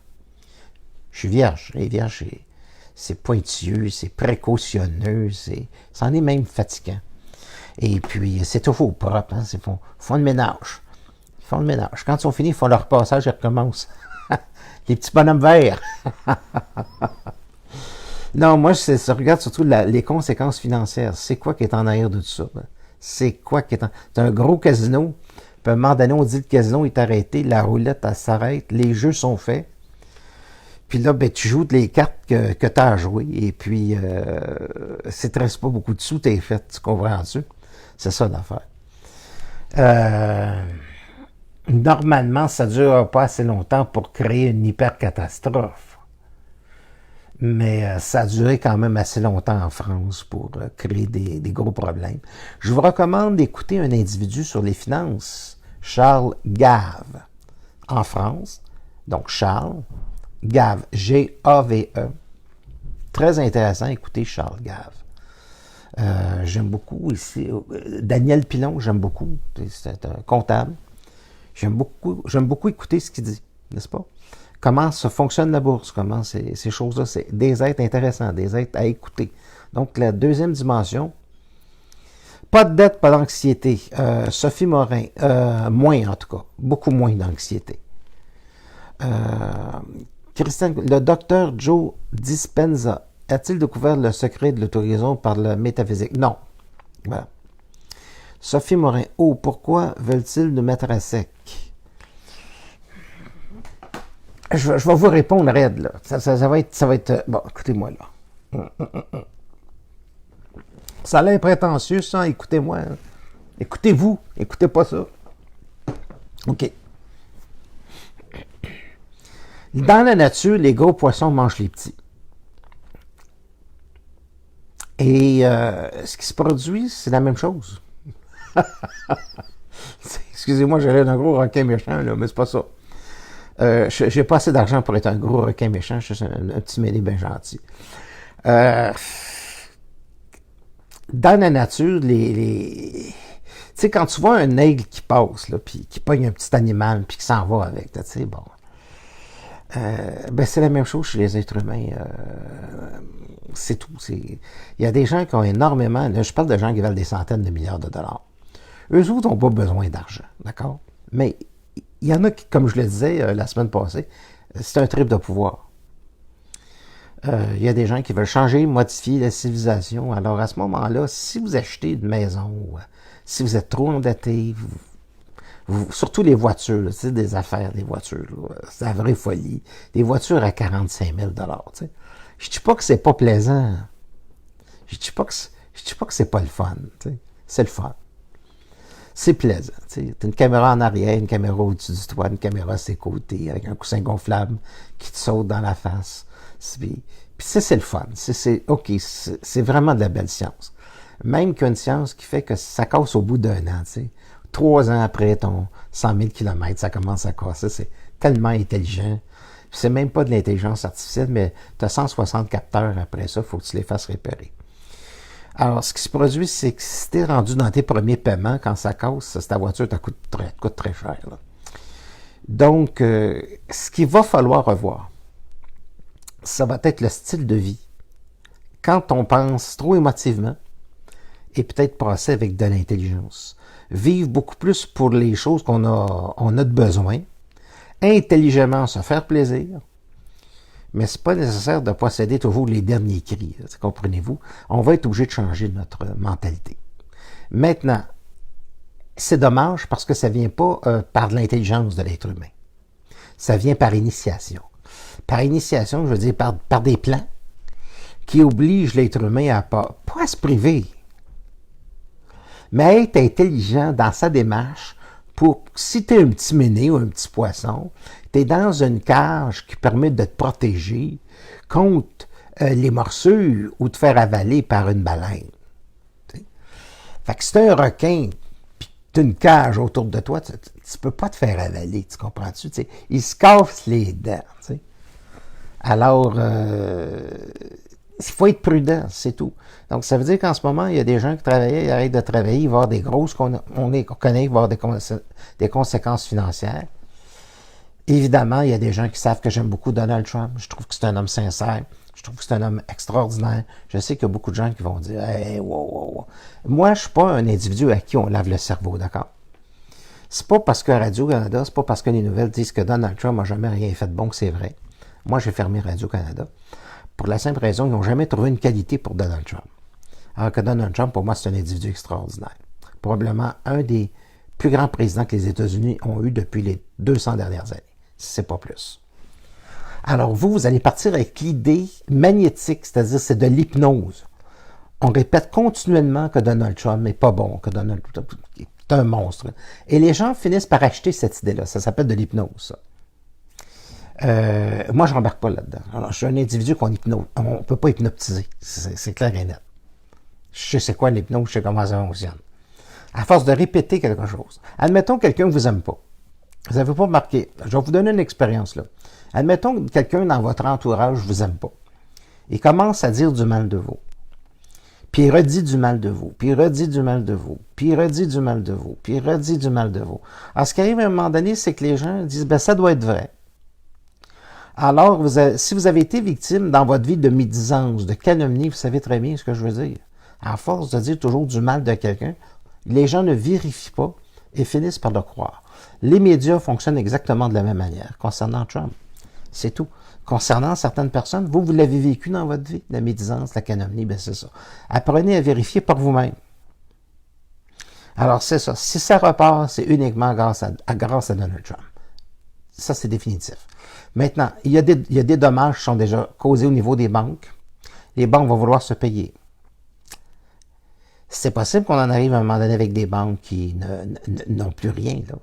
Je suis vierge. Les vierges, c'est pointilleux, c'est précautionneux, c'en est même fatigant. Et puis, c'est toujours propre. Hein, ils font le ménage. Ils font le ménage. Quand ils sont finis, ils font leur passage et recommencent. Les petits bonhommes verts. Non, moi, je regarde surtout les conséquences financières. C'est quoi qui est en arrière de tout ça? C'est quoi qui est en... C'est un gros casino. Puis à un moment donné, on dit que le casino est arrêté, la roulette, elle s'arrête, les jeux sont faits. Puis là, ben, tu joues les cartes que tu as à jouer. Et puis, si tu ne restes pas beaucoup de sous, t'es fait. Tu comprends-tu? C'est ça l'affaire. Normalement, ça ne dure pas assez longtemps pour créer une hypercatastrophe. Mais ça a duré quand même assez longtemps en France pour créer des gros problèmes. Je vous recommande d'écouter un individu sur les finances, Charles Gave, en France. Donc Charles Gave, G-A-V-E. Très intéressant, écoutez Charles Gave. J'aime beaucoup ici. Daniel Pilon, j'aime beaucoup. C'est un comptable. J'aime beaucoup écouter ce qu'il dit, n'est-ce pas? Comment ça fonctionne la bourse, comment ces choses-là, c'est des êtres intéressants, des êtres à écouter. Donc, la deuxième dimension, pas de dette, pas d'anxiété. Sophie Morin, moins en tout cas, beaucoup moins d'anxiété. Le docteur Joe Dispenza, a-t-il découvert le secret de l'auto-guérison par la métaphysique? Non. Voilà. Sophie Morin, pourquoi veulent-ils nous mettre à sec? Je vais vous répondre raide, là. Ça va être... Bon, écoutez-moi, là. Ça a l'air prétentieux, ça. Écoutez-moi. Hein. Écoutez-vous. Écoutez pas ça. OK. Dans la nature, les gros poissons mangent les petits. Et ce qui se produit, c'est la même chose. Excusez-moi, j'ai l'air d'un gros requin méchant, là, mais c'est pas ça. J'ai pas assez d'argent pour être un gros requin méchant, je suis un petit mêlé bien gentil. Dans la nature, tu sais, quand tu vois un aigle qui passe, là, puis qui pogne un petit animal, puis qui s'en va avec, tu sais, bon. Ben c'est la même chose chez les êtres humains. C'est tout. Il y a des gens qui ont énormément... Là, je parle de gens qui valent des centaines de milliards de dollars. Eux autres n'ont pas besoin d'argent, d'accord? Mais il y en a qui, comme je le disais la semaine passée, c'est un trip de pouvoir. Il y a des gens qui veulent changer, modifier la civilisation. Alors, à ce moment-là, si vous achetez une maison, si vous êtes trop endetté, surtout les voitures, là, des affaires, des voitures, c'est la vraie folie. Des voitures à 45 000 $. Je dis pas que c'est pas plaisant. Je dis pas que c'est pas le fun. C'est le fun. C'est plaisant. Tu as une caméra en arrière, une caméra au-dessus du toit, une caméra à ses côtés, avec un coussin gonflable qui te saute dans la face. Puis c'est le fun. OK, c'est vraiment de la belle science. Même qu'une science qui fait que ça casse au bout d'un an. 3 ans après ton 100 000 km, ça commence à casser. C'est tellement intelligent. C'est même pas de l'intelligence artificielle, mais tu as 160 capteurs après ça, il faut que tu les fasses réparer. Alors, ce qui se produit, c'est que si tu es rendu dans tes premiers paiements, quand ça casse, ta voiture te coûte très cher. Là. Donc, ce qu'il va falloir revoir, ça va être le style de vie. Quand on pense trop émotivement, et peut-être passer avec de l'intelligence. Vivre beaucoup plus pour les choses on a de besoin, intelligemment se faire plaisir, mais c'est pas nécessaire de posséder toujours les derniers cris, comprenez-vous? On va être obligé de changer notre mentalité. Maintenant, c'est dommage parce que ça vient pas par de l'intelligence de l'être humain. Ça vient par initiation. Par initiation, je veux dire par des plans qui obligent l'être humain à pas à se priver, mais à être intelligent dans sa démarche pour, si tu es un petit méné ou un petit poisson, tu es dans une cage qui permet de te protéger contre les morsures ou te faire avaler par une baleine. T'sais. Fait que si tu es un requin puis tu as une cage autour de toi, tu ne peux pas te faire avaler, tu comprends-tu? T'sais? Il se casse les dents. T'sais. Alors, il faut être prudent, c'est tout. Donc, ça veut dire qu'en ce moment, il y a des gens qui travaillaient, ils arrêtent de travailler, il va y avoir des grosses, qu'on connaît, il va y avoir des conséquences financières. Évidemment, il y a des gens qui savent que j'aime beaucoup Donald Trump. Je trouve que c'est un homme sincère. Je trouve que c'est un homme extraordinaire. Je sais qu'il y a beaucoup de gens qui vont dire « Hey, wow. » Moi, je suis pas un individu à qui on lave le cerveau, d'accord? C'est pas parce que Radio-Canada, c'est pas parce que les nouvelles disent que Donald Trump n'a jamais rien fait de bon que c'est vrai. Moi, j'ai fermé Radio-Canada. Pour la simple raison qu'ils n'ont jamais trouvé une qualité pour Donald Trump. Alors que Donald Trump, pour moi, c'est un individu extraordinaire. Probablement un des plus grands présidents que les États-Unis ont eu depuis les 200 dernières années, si c'est pas plus. Alors vous allez partir avec l'idée magnétique, c'est-à-dire c'est de l'hypnose. On répète continuellement que Donald Trump n'est pas bon, que Donald Trump, C'est un monstre. Et les gens finissent par acheter cette idée-là. Ça s'appelle de l'hypnose, ça. Moi, je n'embarque pas là-dedans. Alors, je suis un individu qu'on hypnose. On ne peut pas hypnotiser. C'est clair et net. Je sais c'est quoi l'hypnose, je sais comment ça fonctionne. À force de répéter quelque chose. Admettons que quelqu'un ne vous aime pas. Vous n'avez pas remarqué. Je vais vous donner une expérience, là. Admettons que quelqu'un dans votre entourage ne vous aime pas. Il commence à dire du mal de vous. Puis il redit du mal de vous, puis il redit du mal de vous, puis il redit du mal de vous, puis il redit du mal de vous. Alors, ce qui arrive à un moment donné, c'est que les gens disent, ben ça doit être vrai. Alors, si vous avez été victime dans votre vie de médisance, de calomnie, vous savez très bien ce que je veux dire. À force de dire toujours du mal de quelqu'un, les gens ne vérifient pas et finissent par le croire. Les médias fonctionnent exactement de la même manière concernant Trump. C'est tout. Concernant certaines personnes, vous l'avez vécu dans votre vie, la médisance, la calomnie, ben c'est ça. Apprenez à vérifier par vous-même. Alors, c'est ça. Si ça repart, c'est uniquement grâce à Donald Trump. Ça, c'est définitif. Maintenant, il y a des dommages qui sont déjà causés au niveau des banques. Les banques vont vouloir se payer. C'est possible qu'on en arrive à un moment donné avec des banques qui n'ont plus rien, là.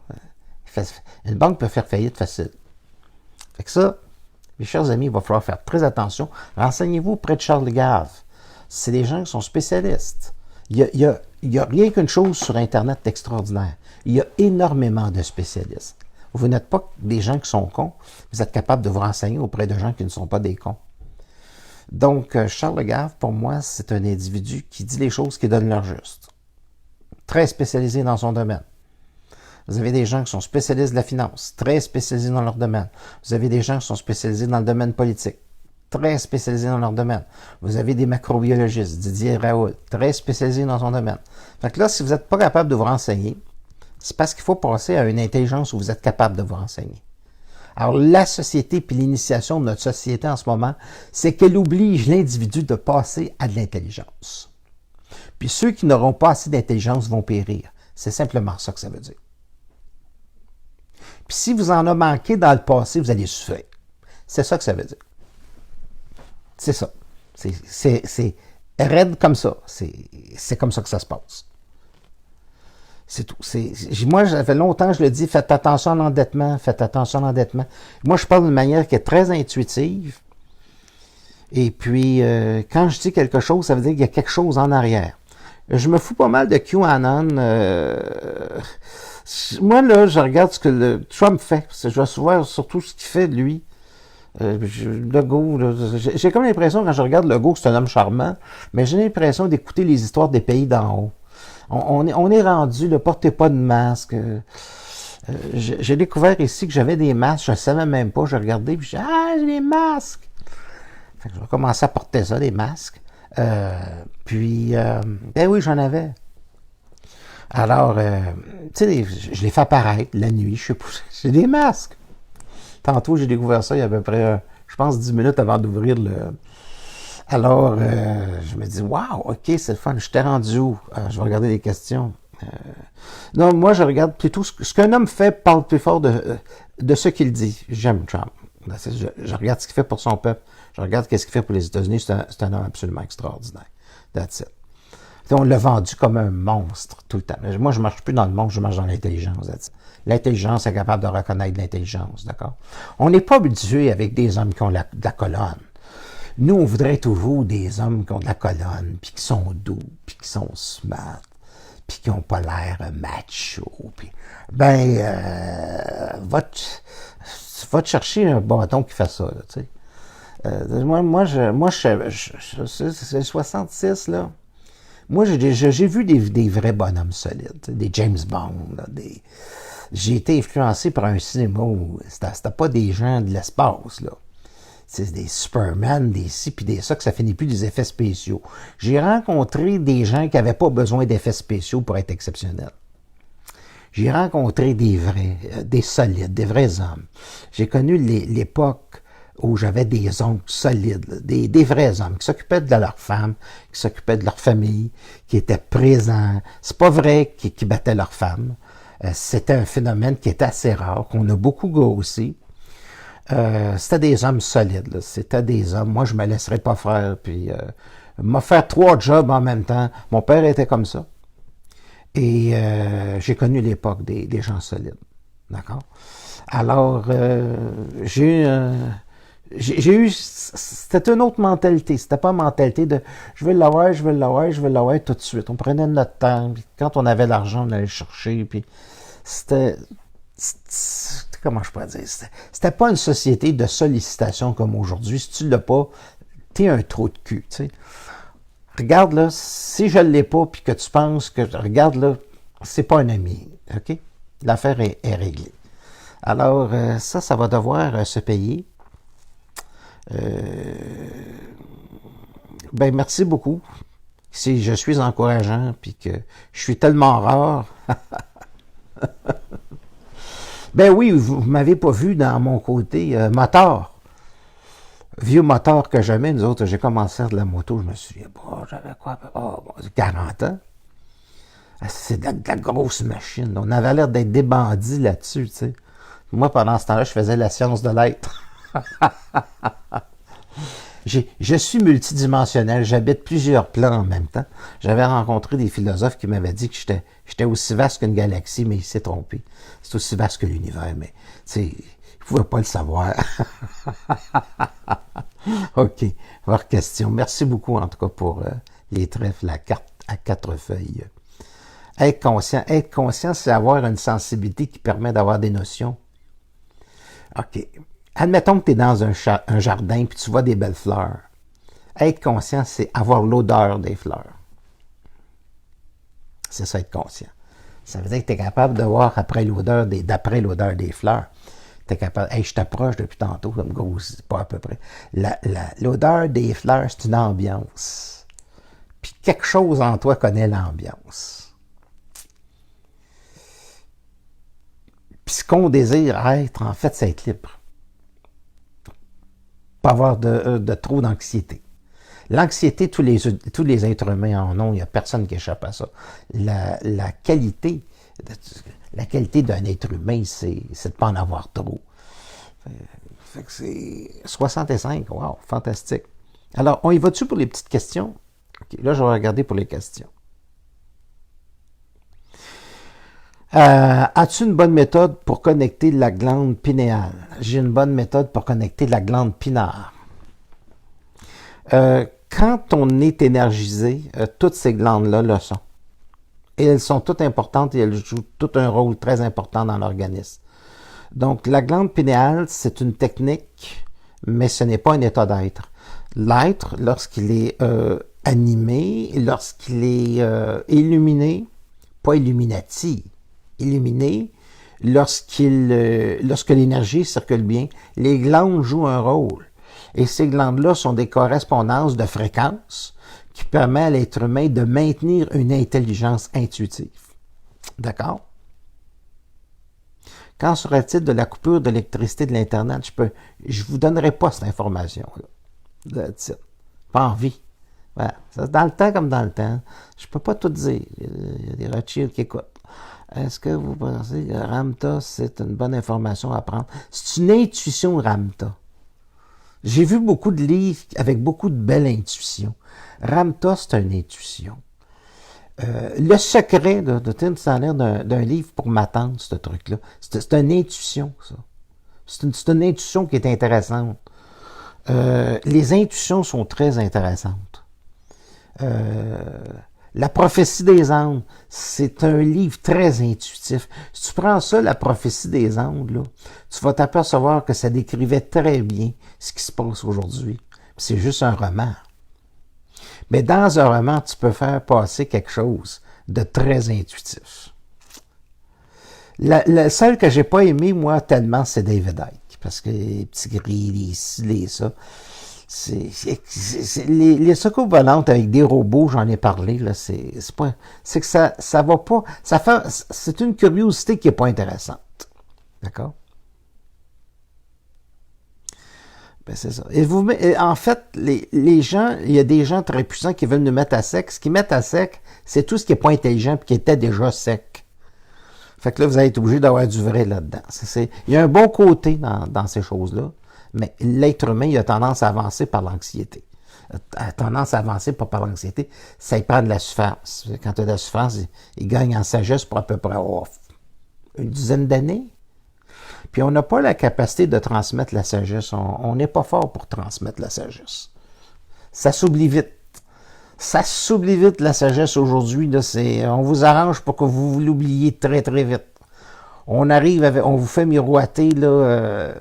Une banque peut faire faillite facile. Fait que ça, mes chers amis, il va falloir faire très attention. Renseignez-vous auprès de Charles Gave. C'est des gens qui sont spécialistes. Il y a rien qu'une chose sur Internet d'extraordinaire. Il y a énormément de spécialistes. Vous n'êtes pas des gens qui sont cons. Vous êtes capable de vous renseigner auprès de gens qui ne sont pas des cons. Donc, Charles Gave, pour moi, c'est un individu qui dit les choses qui donnent leur juste. Très spécialisé dans son domaine. Vous avez des gens qui sont spécialistes de la finance, très spécialisés dans leur domaine. Vous avez des gens qui sont spécialisés dans le domaine politique, très spécialisés dans leur domaine. Vous avez des macrobiologistes, Didier Raoult, très spécialisés dans son domaine. Fait que là, si vous n'êtes pas capable de vous renseigner, c'est parce qu'il faut passer à une intelligence où vous êtes capable de vous renseigner. Alors, la société puis l'initiation de notre société en ce moment, c'est qu'elle oblige l'individu de passer à de l'intelligence. Puis ceux qui n'auront pas assez d'intelligence vont périr. C'est simplement ça que ça veut dire. Puis si vous en avez manqué dans le passé, vous allez souffrir. C'est ça que ça veut dire. C'est ça. C'est raide comme ça. C'est comme ça que ça se passe. C'est tout. Moi, ça fait longtemps que je le dis, faites attention à l'endettement, faites attention à l'endettement. Moi, je parle d'une manière qui est très intuitive. Et puis, quand je dis quelque chose, ça veut dire qu'il y a quelque chose en arrière. Je me fous pas mal de QAnon. Moi, là, je regarde ce que le Trump fait. Je vais voir surtout ce qu'il fait, lui. Legault, j'ai comme l'impression, quand je regarde Legault, c'est un homme charmant, mais j'ai l'impression d'écouter les histoires des pays d'en haut. On est rendu, ne portez pas de masque. J'ai découvert ici que j'avais des masques, je ne savais même pas, je regardais, puis j'ai dit, ah, j'ai des masques! Fait que je vais commencer à porter ça, des masques. Ben oui, j'en avais. Alors, tu sais, je les fais apparaître la nuit, je sais pas, j'ai des masques. Tantôt, j'ai découvert ça il y a à peu près, je pense, 10 minutes avant d'ouvrir le... Alors, je me dis, wow, ok, c'est le fun, je t'ai rendu où? Je vais regarder les questions. Non, moi, je regarde plutôt ce qu'un homme fait parle plus fort de ce qu'il dit. J'aime Trump. Je regarde ce qu'il fait pour son peuple. Je regarde ce qu'il fait pour les États-Unis. C'est un homme absolument extraordinaire. That's it. On l'a vendu comme un monstre tout le temps. Moi, je ne marche plus dans le monde, je marche dans l'intelligence. L'intelligence est capable de reconnaître l'intelligence, d'accord? On n'est pas habitué avec des hommes qui ont de la colonne. Nous, on voudrait toujours des hommes qui ont de la colonne, puis qui sont doux, puis qui sont smart, puis qui n'ont pas l'air macho. Puis, va te chercher un bâton qui fait ça, là, tu sais. C'est 66, là. Moi, j'ai vu des vrais bonhommes solides, des James Bond, là, j'ai été influencé par un cinéma où c'était pas des gens de l'espace, là. C'est des Superman, des ci puis des ça, que ça finit plus des effets spéciaux. J'ai rencontré des gens qui n'avaient pas besoin d'effets spéciaux pour être exceptionnels. J'ai rencontré des vrais, des solides, des vrais hommes. J'ai connu l'époque où j'avais des oncles solides, des vrais hommes qui s'occupaient de leur femme, qui s'occupaient de leur famille, qui étaient présents. C'est pas vrai qu'ils battaient leur femme. C'était un phénomène qui était assez rare, qu'on a beaucoup grossi. C'était des hommes solides, là. C'était des hommes. Moi, je me laisserais pas faire, puis m'a fait 3 jobs en même temps. Mon père était comme ça. Et j'ai connu l'époque des gens solides. D'accord? Alors, j'ai eu, c'était une autre mentalité. C'était pas une mentalité de je veux l'avoir, je veux l'avoir, je veux l'avoir tout de suite. On prenait notre temps. Puis quand on avait l'argent, on allait le chercher. Puis c'était, comment je pourrais dire? C'était pas une société de sollicitation comme aujourd'hui. Si tu l'as pas, t'es un trou de cul. Tu sais. Regarde là, si je l'ai pas, puis que tu penses que, regarde là, c'est pas un ami. OK? L'affaire est réglée. Alors, ça va devoir se payer. Ben, merci beaucoup. Si je suis encourageant, puis que je suis tellement rare. Ben oui, vous m'avez pas vu dans mon côté moteur. Vieux moteur que jamais, nous autres, j'ai commencé à faire de la moto, je me souviens pas, j'avais quoi, 40 ans. C'est de la grosse machine. On avait l'air d'être des bandits là-dessus, tu sais. Moi, pendant ce temps-là, je faisais la science de l'être. Je suis multidimensionnel, j'habite plusieurs plans en même temps. J'avais rencontré des philosophes qui m'avaient dit que j'étais aussi vaste qu'une galaxie, mais il s'est trompé. C'est aussi vaste que l'univers, mais tu sais, il ne pouvait pas le savoir. OK, votre question. Merci beaucoup en tout cas pour les trèfles, la carte à 4 feuilles. Être conscient, c'est avoir une sensibilité qui permet d'avoir des notions. OK. Admettons que tu es dans un jardin puis tu vois des belles fleurs. Être conscient, c'est avoir l'odeur des fleurs. C'est ça, être conscient. Ça veut dire que tu es capable de voir d'après l'odeur des fleurs. Tu es capable. Hey, je t'approche depuis tantôt, comme gros, pas à peu près. L'odeur des fleurs, c'est une ambiance. Puis quelque chose en toi connaît l'ambiance. Puis ce qu'on désire être, en fait, c'est être libre. Pas avoir de trop d'anxiété. L'anxiété, tous les êtres humains en ont, il n'y a personne qui échappe à ça. La qualité d'un être humain, c'est de ne pas en avoir trop. Fait que c'est 65, wow, fantastique. Alors, on y va-tu pour les petites questions? OK, là, je vais regarder pour les questions. As-tu une bonne méthode pour connecter la glande pinéale? J'ai une bonne méthode pour connecter la glande pinare. Quand on est énergisé, toutes ces glandes-là le sont. Et elles sont toutes importantes et elles jouent tout un rôle très important dans l'organisme. Donc, la glande pinéale, c'est une technique, mais ce n'est pas un état d'être. L'être, lorsqu'il est animé, lorsqu'il est illuminé, pas illuminati, illuminé, lorsque l'énergie circule bien, les glandes jouent un rôle. Et ces glandes-là sont des correspondances de fréquences qui permettent à l'être humain de maintenir une intelligence intuitive. D'accord? Qu'en serait-il de la coupure d'électricité de l'Internet? Je vous donnerai pas cette information-là. Pas envie. Voilà. C'est dans le temps comme dans le temps. Je peux pas tout dire. Il y a des Rothschild qui écoutent. Est-ce que vous pensez que Ramtha, c'est une bonne information à prendre? C'est une intuition, Ramtha. J'ai vu beaucoup de livres avec beaucoup de belles intuitions. Ramtha, c'est une intuition. Le secret de Tim Sandler d'un livre pour ma tante, ce truc-là, c'est une intuition, ça. C'est une intuition qui est intéressante. Les intuitions sont très intéressantes. La prophétie des Andes, c'est un livre très intuitif. Si tu prends ça, la prophétie des Andes, là, tu vas t'apercevoir que ça décrivait très bien ce qui se passe aujourd'hui. C'est juste un roman. Mais dans un roman, tu peux faire passer quelque chose de très intuitif. Celle que j'ai pas aimée, moi, tellement, c'est David Icke. Parce que les petits gris, les ci, les ça. Les secours volantes avec des robots, j'en ai parlé, là, c'est que ça va pas, c'est une curiosité qui est pas intéressante. D'accord? Ben, c'est ça. En fait, les gens, il y a des gens très puissants qui veulent nous mettre à sec. Ce qu'ils mettent à sec, c'est tout ce qui est pas intelligent et qui était déjà sec. Fait que là, vous allez être obligé d'avoir du vrai là-dedans. Il y a un bon côté dans ces choses-là. Mais l'être humain, il a tendance à avancer par l'anxiété. a tendance à avancer pas par l'anxiété, ça y prend de la souffrance. Quand tu as de la souffrance, il gagne en sagesse pour à peu près une dizaine d'années. Puis on n'a pas la capacité de transmettre la sagesse. On n'est pas fort pour transmettre la sagesse. Ça s'oublie vite. Ça s'oublie vite, la sagesse aujourd'hui. On vous arrange pour que vous l'oubliez très, très vite. On arrive avec, on vous fait miroiter là,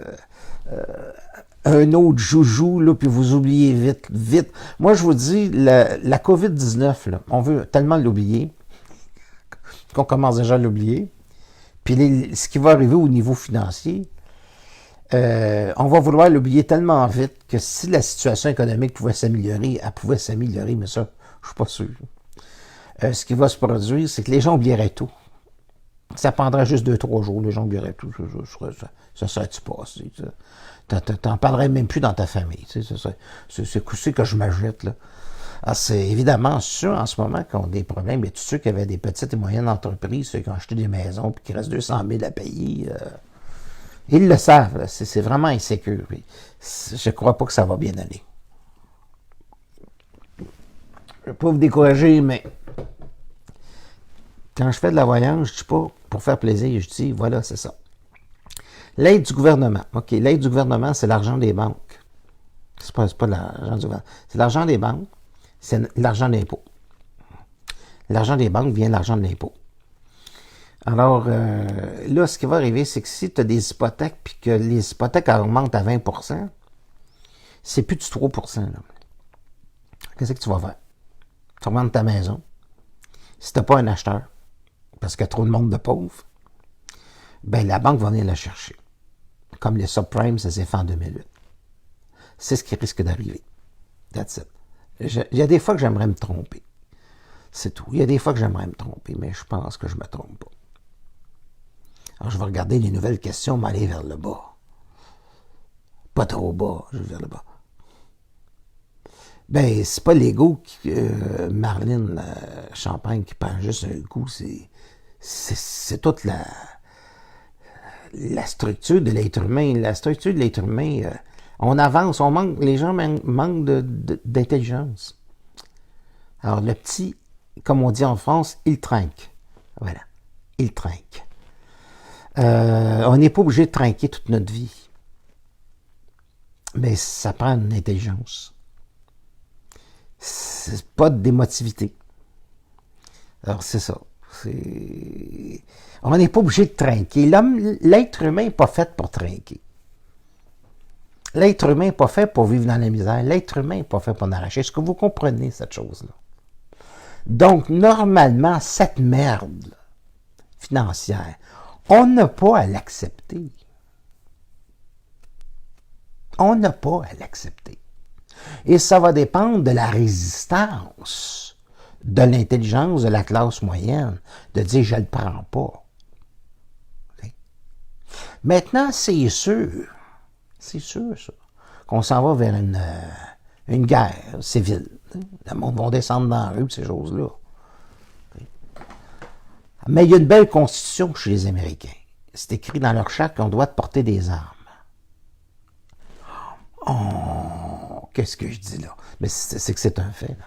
un autre joujou, là, puis vous oubliez vite, vite. Moi, je vous dis, la COVID-19, là, on veut tellement l'oublier qu'on commence déjà à l'oublier. Puis ce qui va arriver au niveau financier, on va vouloir l'oublier tellement vite que si la situation économique pouvait s'améliorer, elle pouvait s'améliorer, mais ça, je suis pas sûr. Ce qui va se produire, c'est que les gens oublieraient tout. Ça prendrait juste 2-3 jours, les gens oublieraient tout. Ça serait-tu passé? T'en parlerais même plus dans ta famille. C'est que je m'ajoute, là. Alors, c'est évidemment ceux en ce moment qui ont des problèmes, et tous ceux qui avaient des petites et moyennes entreprises, ceux qui ont acheté des maisons et qui restent 200 000 à payer, ils le savent. C'est vraiment insécure. Je ne crois pas que ça va bien aller. Je ne vais pas vous décourager, mais quand je fais de la voyance, je ne dis pas pour faire plaisir, je dis voilà, c'est ça. L'aide du gouvernement. OK, l'aide du gouvernement, c'est l'argent des banques. C'est pas l'argent du gouvernement. C'est l'argent des banques. C'est l'argent d'impôt. L'argent des banques vient de l'argent de l'impôt. Alors, là, ce qui va arriver, c'est que si tu as des hypothèques puis que les hypothèques augmentent à 20%, c'est plus du 3%. Là. Qu'est-ce que tu vas faire? Tu vas vendre ta maison. Si tu n'as pas un acheteur, parce qu'il y a trop de monde de pauvres, ben la banque va venir la chercher. Comme les subprimes, ça s'est fait en 2008. C'est ce qui risque d'arriver. That's it. Il y a des fois que j'aimerais me tromper. C'est tout. Il y a des fois que j'aimerais me tromper, mais je pense que je me trompe pas. Alors, je vais regarder les nouvelles questions, m'aller vers le bas. Pas trop bas, je vais vers le bas. Ben, c'est pas l'ego qui Marlène Champagne qui prend juste un coup, c'est toute la structure de l'être humain. La structure de l'être humain, on avance, on manque, les gens manquent d'intelligence. Alors, le petit, comme on dit en France, il trinque. Voilà. Il trinque. On n'est pas obligé de trinquer toute notre vie. Mais ça prend une intelligence. C'est pas d'émotivité. Alors, c'est ça. On n'est pas obligé de trinquer. L'être humain n'est pas fait pour trinquer. L'être humain n'est pas fait pour vivre dans la misère. L'être humain n'est pas fait pour en arracher. Est-ce que vous comprenez cette chose-là? Donc, normalement, cette merde financière, on n'a pas à l'accepter. On n'a pas à l'accepter. Et ça va dépendre de la résistance, de l'intelligence de la classe moyenne, de dire « je ne le prends pas ». Maintenant, c'est sûr ça, qu'on s'en va vers une guerre civile. Le monde va descendre dans la rue, ces choses-là. Mais il y a une belle constitution chez les Américains. C'est écrit dans leur charte qu'on doit porter des armes. Oh, qu'est-ce que je dis là? Mais c'est que c'est un fait, là.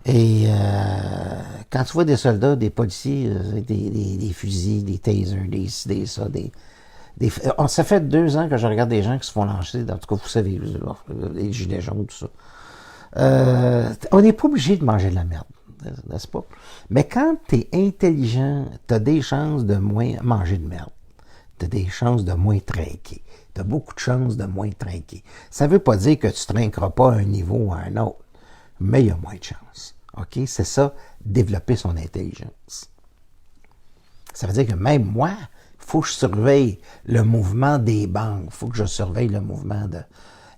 Et quand tu vois des soldats, des policiers, des fusils, des tasers, des ça, ça fait 2 ans que je regarde des gens qui se font lancer, en tout cas, vous savez, les gilets jaunes, tout ça. On n'est pas obligé de manger de la merde, n'est-ce pas? Mais quand tu es intelligent, tu as des chances de moins manger de merde. Tu as des chances de moins trinquer. Tu as beaucoup de chances de moins trinquer. Ça ne veut pas dire que tu ne trinqueras pas à un niveau ou à un autre, mais il y a moins de chances. OK? C'est ça, développer son intelligence. Ça veut dire que même moi, il faut que je surveille le mouvement des banques. Il faut que je surveille le mouvement de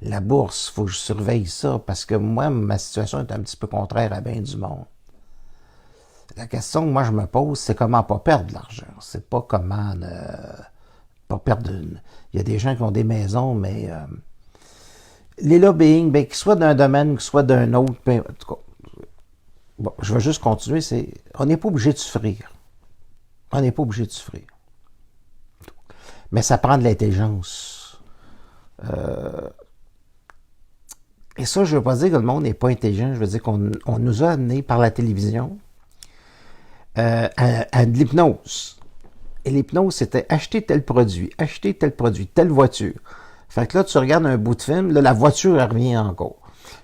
la bourse. Il faut que je surveille ça parce que moi, ma situation est un petit peu contraire à bien du monde. La question que moi je me pose, c'est comment pas perdre de l'argent. C'est pas comment ne pas perdre Il y a des gens qui ont des maisons, mais les lobbying, ben, qu'ils soient d'un domaine, qu'ils soient d'un autre, ben, en tout cas, bon, je vais juste continuer, on n'est pas obligé de souffrir. On n'est pas obligé de souffrir. Mais ça prend de l'intelligence. Et ça, je ne veux pas dire que le monde n'est pas intelligent, je veux dire qu'on nous a amenés par la télévision à de l'hypnose. Et l'hypnose, c'était acheter tel produit, telle voiture. Fait que là, tu regardes un bout de film, là, la voiture, elle revient encore.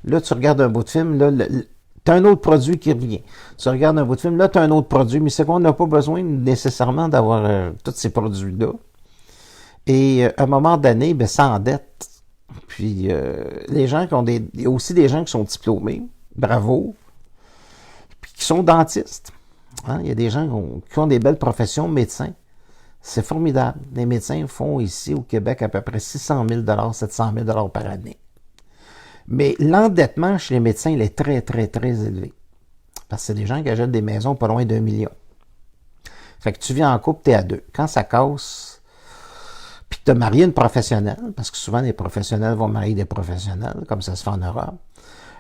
Là, tu regardes un bout de film, là, tu as un autre produit qui revient. Tu regardes un bout de film, là, tu as un autre produit, mais c'est qu'on n'a pas besoin nécessairement d'avoir tous ces produits-là. Et à un moment donné, ben, ça endette. Puis, les gens qui ont il y a aussi des gens qui sont diplômés, bravo, puis qui sont dentistes. Hein? Il y a des gens qui ont des belles professions, médecins. C'est formidable. Les médecins font ici au Québec à peu près 600 000 700 000 par année. Mais l'endettement chez les médecins, il est très, très, très élevé. Parce que c'est des gens qui achètent des maisons pas loin d'1 million. Fait que tu vis en couple, t'es à deux. Quand ça casse, puis tu as marié une professionnelle, parce que souvent les professionnels vont marier des professionnels, comme ça se fait en Europe,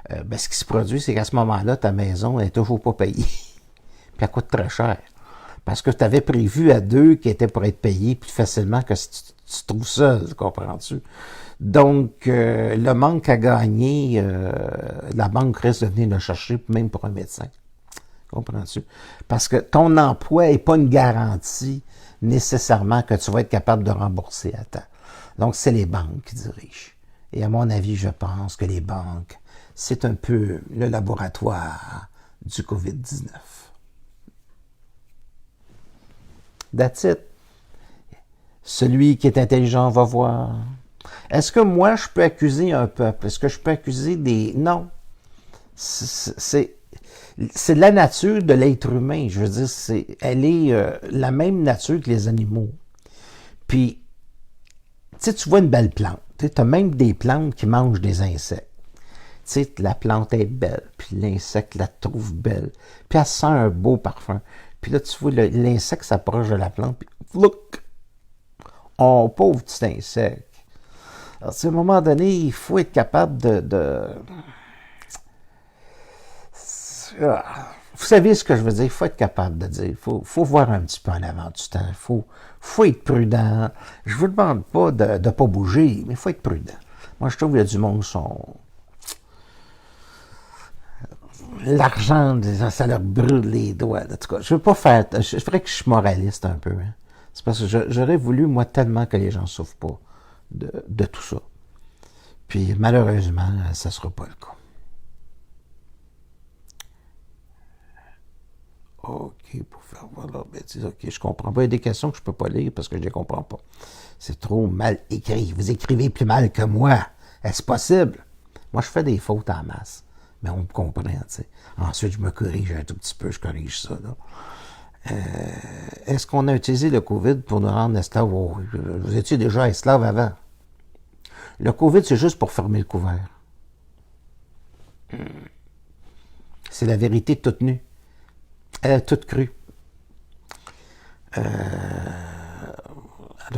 ben, ce qui se produit, c'est qu'à ce moment-là, ta maison n'est toujours pas payée. Puis elle coûte très cher. Parce que tu avais prévu à deux qui étaient pour être payés plus facilement que si tu te trouves seul, comprends-tu? Donc, le manque à gagner, la banque risque de venir le chercher, même pour un médecin. Comprends-tu? Parce que ton emploi n'est pas une garantie nécessairement que tu vas être capable de rembourser à temps. Donc, c'est les banques qui dirigent. Et à mon avis, je pense que les banques, c'est un peu le laboratoire du COVID-19. That's it. Celui qui est intelligent va voir. Est-ce que moi, je peux accuser un peuple? Est-ce que je peux accuser des... Non. C'est la nature de l'être humain. Je veux dire, elle est la même nature que les animaux. Puis, tu vois une belle plante. Tu as même des plantes qui mangent des insectes. Tu sais, la plante est belle, puis l'insecte la trouve belle, puis elle sent un beau parfum. Puis là, tu vois, l'insecte s'approche de la plante, puis look! Oh, pauvre petit insecte! Alors, à un moment donné, il faut être capable Vous savez ce que je veux dire? Il faut être capable de dire. Il faut voir un petit peu en avant du temps. Il faut être prudent. Je ne vous demande pas de ne pas bouger, mais il faut être prudent. Moi, je trouve qu'il y a du monde qui sont... L'argent, ça leur brûle les doigts. En tout cas, je veux pas faire... Je ferais que je suis moraliste un peu. Hein. C'est parce que j'aurais voulu, moi, tellement que les gens ne souffrent pas de tout ça. Puis, malheureusement, ça ne sera pas le cas. OK, pour faire voilà, ben, OK, je comprends pas. Il y a des questions que je peux pas lire parce que je les comprends pas. C'est trop mal écrit. Vous écrivez plus mal que moi. Est-ce possible? Moi, je fais des fautes en masse. Mais on me comprend, tu sais. Ensuite, je me corrige un tout petit peu, je corrige ça, là. Est-ce qu'on a utilisé le COVID pour nous rendre esclaves? Oh, vous étiez déjà esclaves avant. Le COVID, c'est juste pour fermer le couvert. C'est la vérité toute nue. Elle est toute crue. Alors,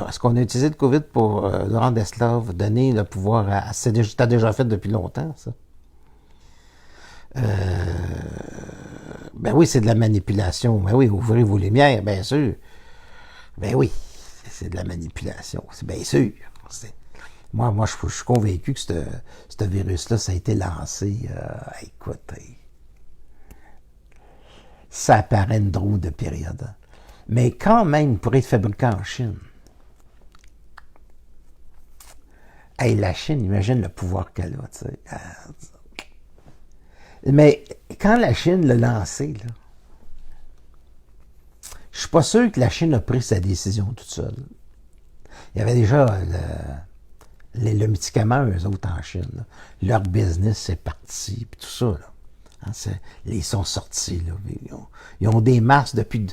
est-ce qu'on a utilisé le COVID pour nous rendre esclaves, donner le pouvoir à... T'as déjà fait depuis longtemps, ça? Ben oui, c'est de la manipulation. Ben oui, ouvrez vos lumières, bien sûr. Ben oui, c'est de la manipulation, c'est bien sûr. Moi, je suis convaincu que ce virus-là, ça a été lancé, écoute, ça apparaît une drôle de période. Hein. Mais quand même, pour être fabriqué en Chine. Hey, la Chine, imagine le pouvoir qu'elle a, tu sais. Mais quand la Chine l'a lancé, là, je suis pas sûr que la Chine a pris sa décision toute seule. Il y avait déjà le médicament, eux autres, en Chine. Là. Leur business, c'est parti, puis tout ça, là. Hein, ils sont sortis, là. Ils ont des masques depuis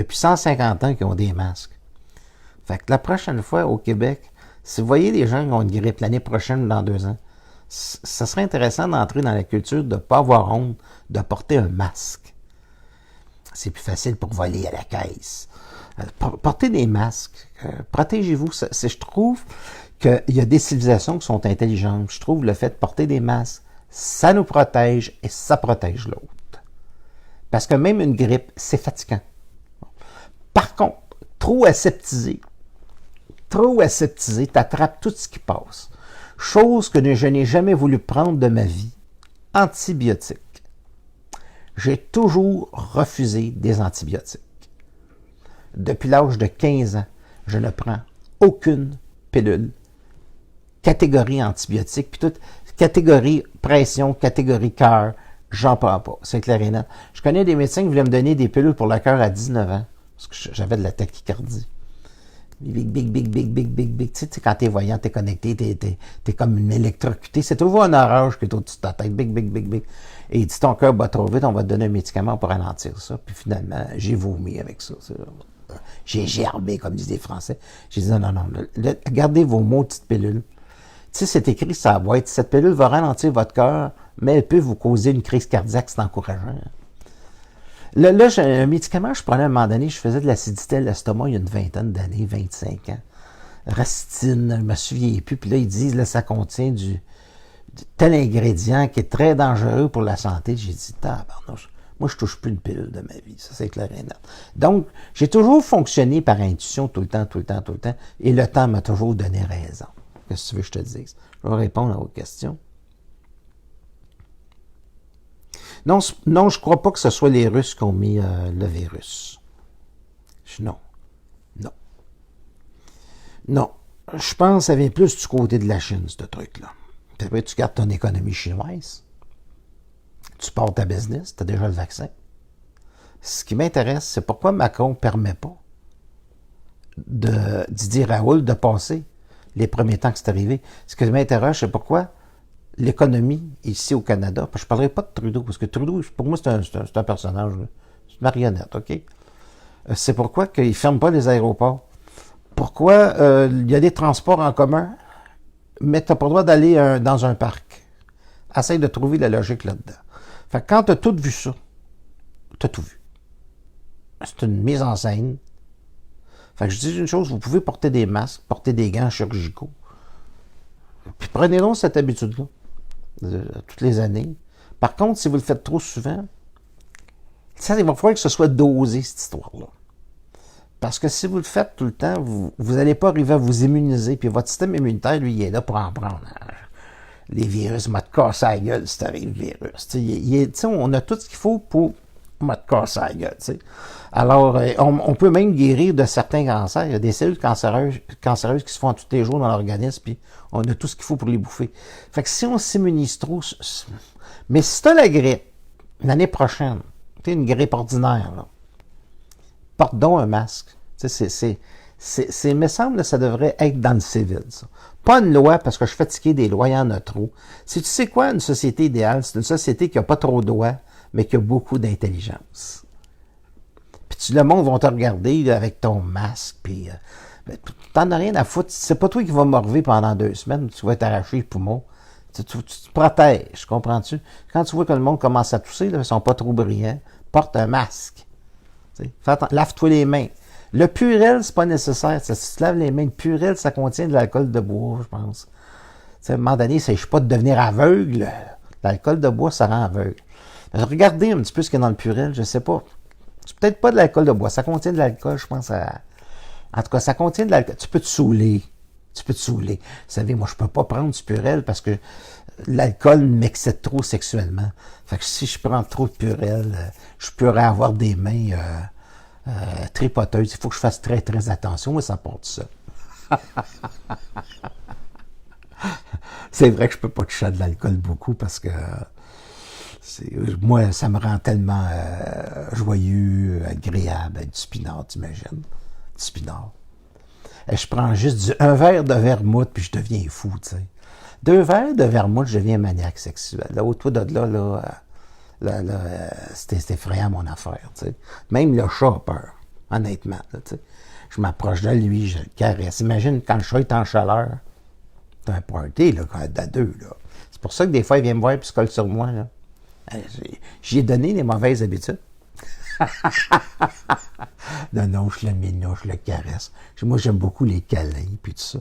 150 ans qu'ils ont des masques. Fait que la prochaine fois, au Québec, si vous voyez des gens qui ont une grippe l'année prochaine ou dans 2 ans, ça serait intéressant d'entrer dans la culture de ne pas avoir honte de porter un masque. C'est plus facile pour voler à la caisse. Portez des masques. Protégez-vous. Je trouve qu'il y a des civilisations qui sont intelligentes. Je trouve le fait de porter des masques, ça nous protège et ça protège l'autre. Parce que même une grippe, c'est fatigant. Par contre, trop aseptisé, t'attrapes tout ce qui passe. Chose que je n'ai jamais voulu prendre de ma vie, antibiotiques. J'ai toujours refusé des antibiotiques. Depuis l'âge de 15 ans, je ne prends aucune pilule. Catégorie antibiotique, puis toute catégorie pression, catégorie cœur, j'en prends pas. C'est clair et net. Je connais des médecins qui voulaient me donner des pilules pour le cœur à 19 ans, parce que j'avais de la tachycardie. Big. Tu sais, quand t'es voyant, t'es connecté, t'es comme une électrocuté. C'est toujours un orage qui est au-dessus de ta tête. Big. Et il dit, ton cœur bat trop vite, on va te donner un médicament pour ralentir ça. Puis finalement, j'ai vomi avec ça. J'ai gerbé, comme disent les Français. J'ai dit, non, gardez vos maudites pilules. Tu sais, c'est écrit sur la boîte, cette pilule va ralentir votre cœur, mais elle peut vous causer une crise cardiaque, c'est encourageant. Là, j'ai un médicament, je prenais à un moment donné, je faisais de l'acidité à l'estomac il y a une vingtaine d'années, 25 ans. Racine, je me souviens plus, puis là, ils disent, là, ça contient du tel ingrédient qui est très dangereux pour la santé. J'ai dit, tabarnouche, moi, je touche plus une pilule de ma vie, ça c'est clair et net. Donc, j'ai toujours fonctionné par intuition tout le temps, et le temps m'a toujours donné raison. Qu'est-ce que tu veux que je te dise? Je vais répondre à vos questions. Non, je crois pas que ce soit les Russes qui ont mis le virus. Non. Je pense que ça vient plus du côté de la Chine, ce truc-là. Puis après, tu gardes ton économie chinoise. Tu pars ta business, tu as déjà le vaccin. Ce qui m'intéresse, c'est pourquoi Macron ne permet pas de Didier Raoult de passer les premiers temps que c'est arrivé. Ce qui m'interroge, c'est pourquoi l'économie ici au Canada, parce que je ne parlerai pas de Trudeau, parce que Trudeau, pour moi, c'est un personnage, c'est une marionnette, OK? C'est pourquoi ils ne ferment pas les aéroports. Pourquoi il y a des transports en commun, mais tu n'as pas le droit d'aller dans un parc. Essaye de trouver la logique là-dedans. Fait que quand tu as tout vu ça, tu as tout vu. C'est une mise en scène. Fait que je dis une chose, vous pouvez porter des masques, porter des gants chirurgicaux. Puis prenez donc cette habitude-là, toutes les années. Par contre, si vous le faites trop souvent, ça, il va falloir que ce soit dosé, cette histoire-là. Parce que si vous le faites tout le temps, vous n'allez pas arriver à vous immuniser, puis votre système immunitaire, lui, il est là pour en prendre. Les virus, m'a te casser la gueule si t'arrives le virus. On a tout ce qu'il faut pour m'a te casser la gueule. T'sais. Alors, on peut même guérir de certains cancers. Il y a des cellules cancéreuses qui se font tous les jours dans l'organisme, puis on a tout ce qu'il faut pour les bouffer. Fait que si on s'immunise trop... Mais si tu as la grippe, l'année prochaine, tu une grippe ordinaire, là, porte donc un masque. Il me semble que ça devrait être dans le civil, ça. Pas une loi, parce que je suis fatigué des lois, il y en a trop. Si tu sais quoi, une société idéale, c'est une société qui n'a pas trop de lois, mais qui a beaucoup d'intelligence. Puis le monde va te regarder là, avec ton masque, puis t'en as rien à foutre. C'est pas toi qui vas morver pendant 2 semaines, tu vas t'arracher les poumons. Tu te protèges, comprends-tu? Quand tu vois que le monde commence à tousser, là, ils sont pas trop brillants, porte un masque. Lave-toi les mains. Le Purel, c'est pas nécessaire. Si tu te laves les mains, le Purel, ça contient de l'alcool de bois, je pense. À un moment donné, ça ne pas de devenir aveugle. L'alcool de bois, ça rend aveugle. Regardez un petit peu ce qu'il y a dans le Purel, je sais pas. C'est peut-être pas de l'alcool de bois, ça contient de l'alcool, je pense. En tout cas, ça contient de l'alcool. Tu peux te saouler. Vous savez, moi, je peux pas prendre du Purel parce que l'alcool m'excite trop sexuellement. Fait que si je prends trop de Purel, je pourrais avoir des mains tripoteuses. Il faut que je fasse très, très attention, mais ça porte ça. C'est vrai que je peux pas toucher de l'alcool beaucoup parce que moi, ça me rend tellement joyeux, agréable, du pinard, t'imagines? Du pinard. Et je prends juste un verre de vermouth, puis je deviens fou, tu sais. 2 verres de vermouth, je deviens maniaque sexuel. Là, autour de là, c'est effrayant mon affaire, tu sais. Même le chat a peur, honnêtement, là, tu sais. Je m'approche de lui, je le caresse. Imagine quand le chat est en chaleur. C'est un party, là, à 2, là. C'est pour ça que des fois, il vient me voir et se colle sur moi, là. J'y ai donné les mauvaises habitudes. Non, je le mignon, je le caresse. Moi, j'aime beaucoup les câlins, puis tout ça.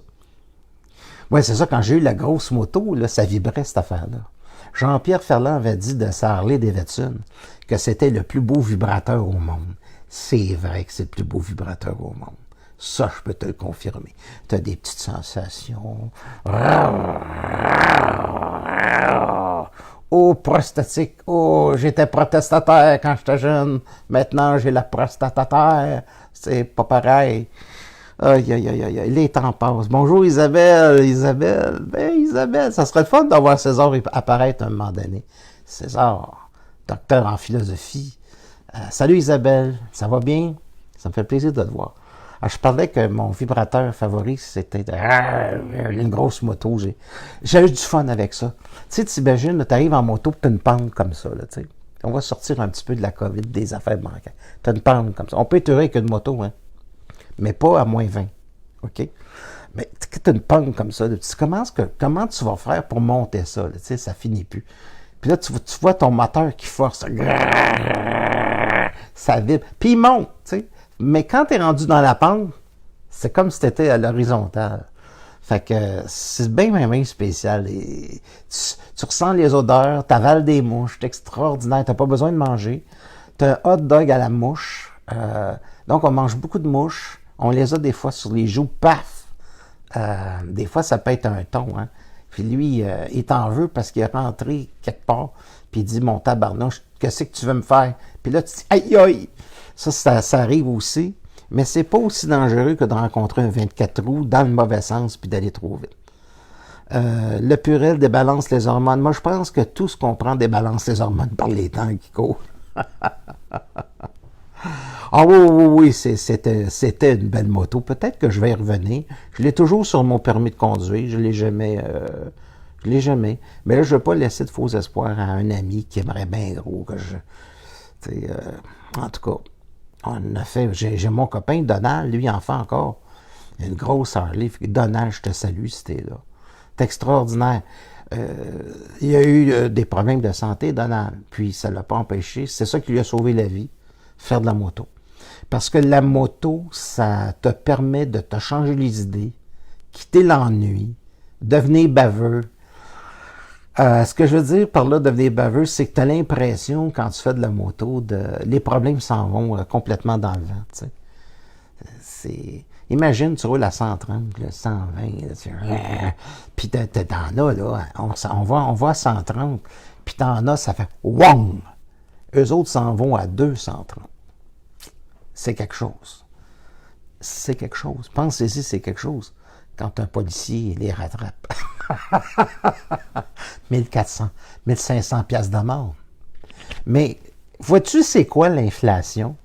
Ouais, c'est ça, quand j'ai eu la grosse moto, là, ça vibrait, cette affaire-là. Jean-Pierre Ferland avait dit de sa Harley-Davidson que c'était le plus beau vibrateur au monde. C'est vrai que c'est le plus beau vibrateur au monde. Ça, je peux te le confirmer. Tu as des petites sensations. Oh, prostatique. Oh, j'étais protestataire quand j'étais jeune. Maintenant, j'ai la prostatataire. C'est pas pareil. Aïe, aïe, aïe, aïe, les temps passent. Bonjour Isabelle, Isabelle. Ben Isabelle, ça serait le fun d'avoir César apparaître à un moment donné. César, docteur en philosophie. Salut Isabelle, ça va bien? Ça me fait plaisir de te voir. Alors, je parlais que mon vibrateur favori, c'était une grosse moto. J'avais du fun avec ça. Tu sais, tu imagines, tu arrives en moto, tu as une pente comme ça, là, tu sais. On va sortir un petit peu de la COVID, des affaires bancaires. Tu as une pente comme ça. On peut être heureux avec une moto, hein, mais pas à moins 20. OK? Mais tu as une pente comme ça, comment tu vas faire pour monter ça? Là, tu sais, ça finit plus. Puis là, tu vois ton moteur qui force. Ça vibre. Puis il monte, tu sais. Mais quand tu es rendu dans la pente, c'est comme si tu étais à l'horizontale. Fait que c'est bien spécial. Et tu ressens les odeurs, tu avales des mouches, c'est extraordinaire. Tu n'as pas besoin de manger. Tu as un hot dog à la mouche. Donc, on mange beaucoup de mouches. On les a des fois sur les joues, paf! Des fois, ça peut être un ton, hein. Puis lui, il t'en veut parce qu'il est rentré quelque part, puis il dit, mon tabarnouche, qu'est-ce que tu veux me faire? Puis là, tu dis, aïe, aïe! Ça arrive aussi, mais c'est pas aussi dangereux que de rencontrer un 24 roues dans le mauvais sens puis d'aller trop vite. Le Purel débalance les hormones. Moi, je pense que tout ce qu'on prend débalance les hormones par les temps qui courent. Ah oui, c'était une belle moto. Peut-être que je vais y revenir. Je l'ai toujours sur mon permis de conduire. Je l'ai jamais. Mais là, je ne veux pas laisser de faux espoirs à un ami qui aimerait bien gros que je. En tout cas, on a fait. J'ai mon copain Donald, lui, en fait encore. Il a une grosse Harley. Donald, je te salue si t'es là. C'est extraordinaire. Il y a eu des problèmes de santé, Donald. Puis ça ne l'a pas empêché. C'est ça qui lui a sauvé la vie. Faire de la moto. Parce que la moto, ça te permet de te changer les idées, quitter l'ennui, devenir baveux. Ce que je veux dire par là, devenir baveux, c'est que tu as l'impression, quand tu fais de la moto, les problèmes s'en vont complètement dans le vent. Imagine, tu roules à 130, là, 120, puis t'en as, là, on va à 130, puis t'en as, ça fait « WONG ». Eux autres s'en vont à 230. C'est quelque chose. C'est quelque chose. Pensez-y, c'est quelque chose. Quand un policier les rattrape. 1400, 1500 piastres d'amende. Mais, vois-tu, c'est quoi l'inflation?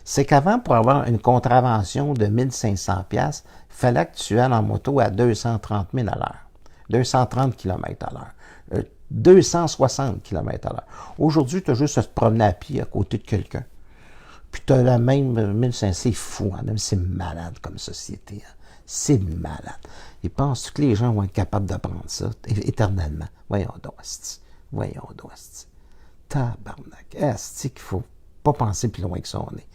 C'est qu'avant, pour avoir une contravention de 1500 piastres, il fallait que tu ailles en moto à 230 000 à l'heure. 230 km à l'heure. 260 km à l'heure. Aujourd'hui, tu as juste à te promener à pied à côté de quelqu'un. Puis tu as la même 1500. C'est fou, hein? C'est malade comme société. Hein? C'est malade. Ils pensent que les gens vont être capables d'apprendre ça éternellement. Voyons donc, asti. Voyons donc, asti. Tabarnak. Asti qu'il faut pas penser plus loin que ça, on est.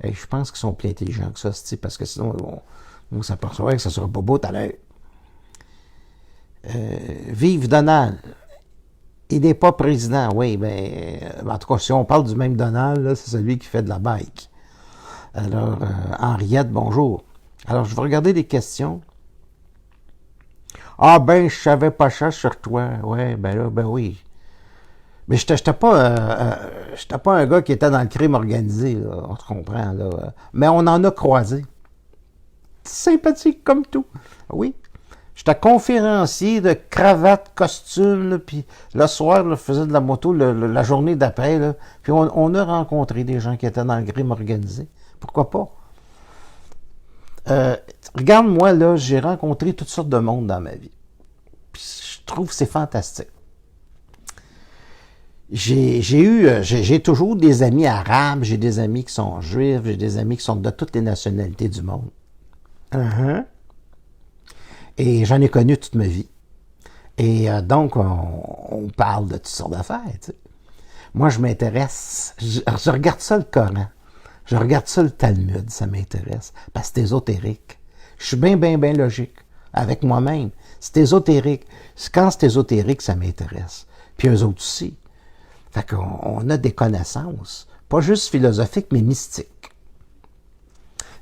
Et je pense qu'ils sont plus intelligents que ça, asti, parce que sinon, on s'aperçoit que ça sera pas beau tout à l'heure. Vive Donald. Il n'est pas président, oui, mais en tout cas, si on parle du même Donald, là, c'est celui qui fait de la bike. Alors, Henriette, bonjour. Alors, je vais regarder les questions. Ah ben, je savais pas ça sur toi. Ouais, ben là, ben oui. Mais j'étais pas un gars qui était dans le crime organisé, là, on se comprend, là. Mais on en a croisé. Sympathique comme tout. Oui. J'étais conférencier de cravate, costume, puis le soir, là, je faisais de la moto la journée d'après, là, puis on a rencontré des gens qui étaient dans le crime organisé. Pourquoi pas? Regarde, moi, là, j'ai rencontré toutes sortes de monde dans ma vie. Puis je trouve que c'est fantastique. J'ai toujours des amis arabes, j'ai des amis qui sont juifs, j'ai des amis qui sont de toutes les nationalités du monde. Et j'en ai connu toute ma vie. Et donc, on parle de toutes sortes d'affaires, tu sais. Moi, je m'intéresse, je regarde ça le Coran, je regarde ça le Talmud, ça m'intéresse, parce que c'est ésotérique. Je suis bien logique avec moi-même. C'est ésotérique. Quand c'est ésotérique, ça m'intéresse. Puis eux autres aussi. Fait qu'on a des connaissances, pas juste philosophiques, mais mystiques.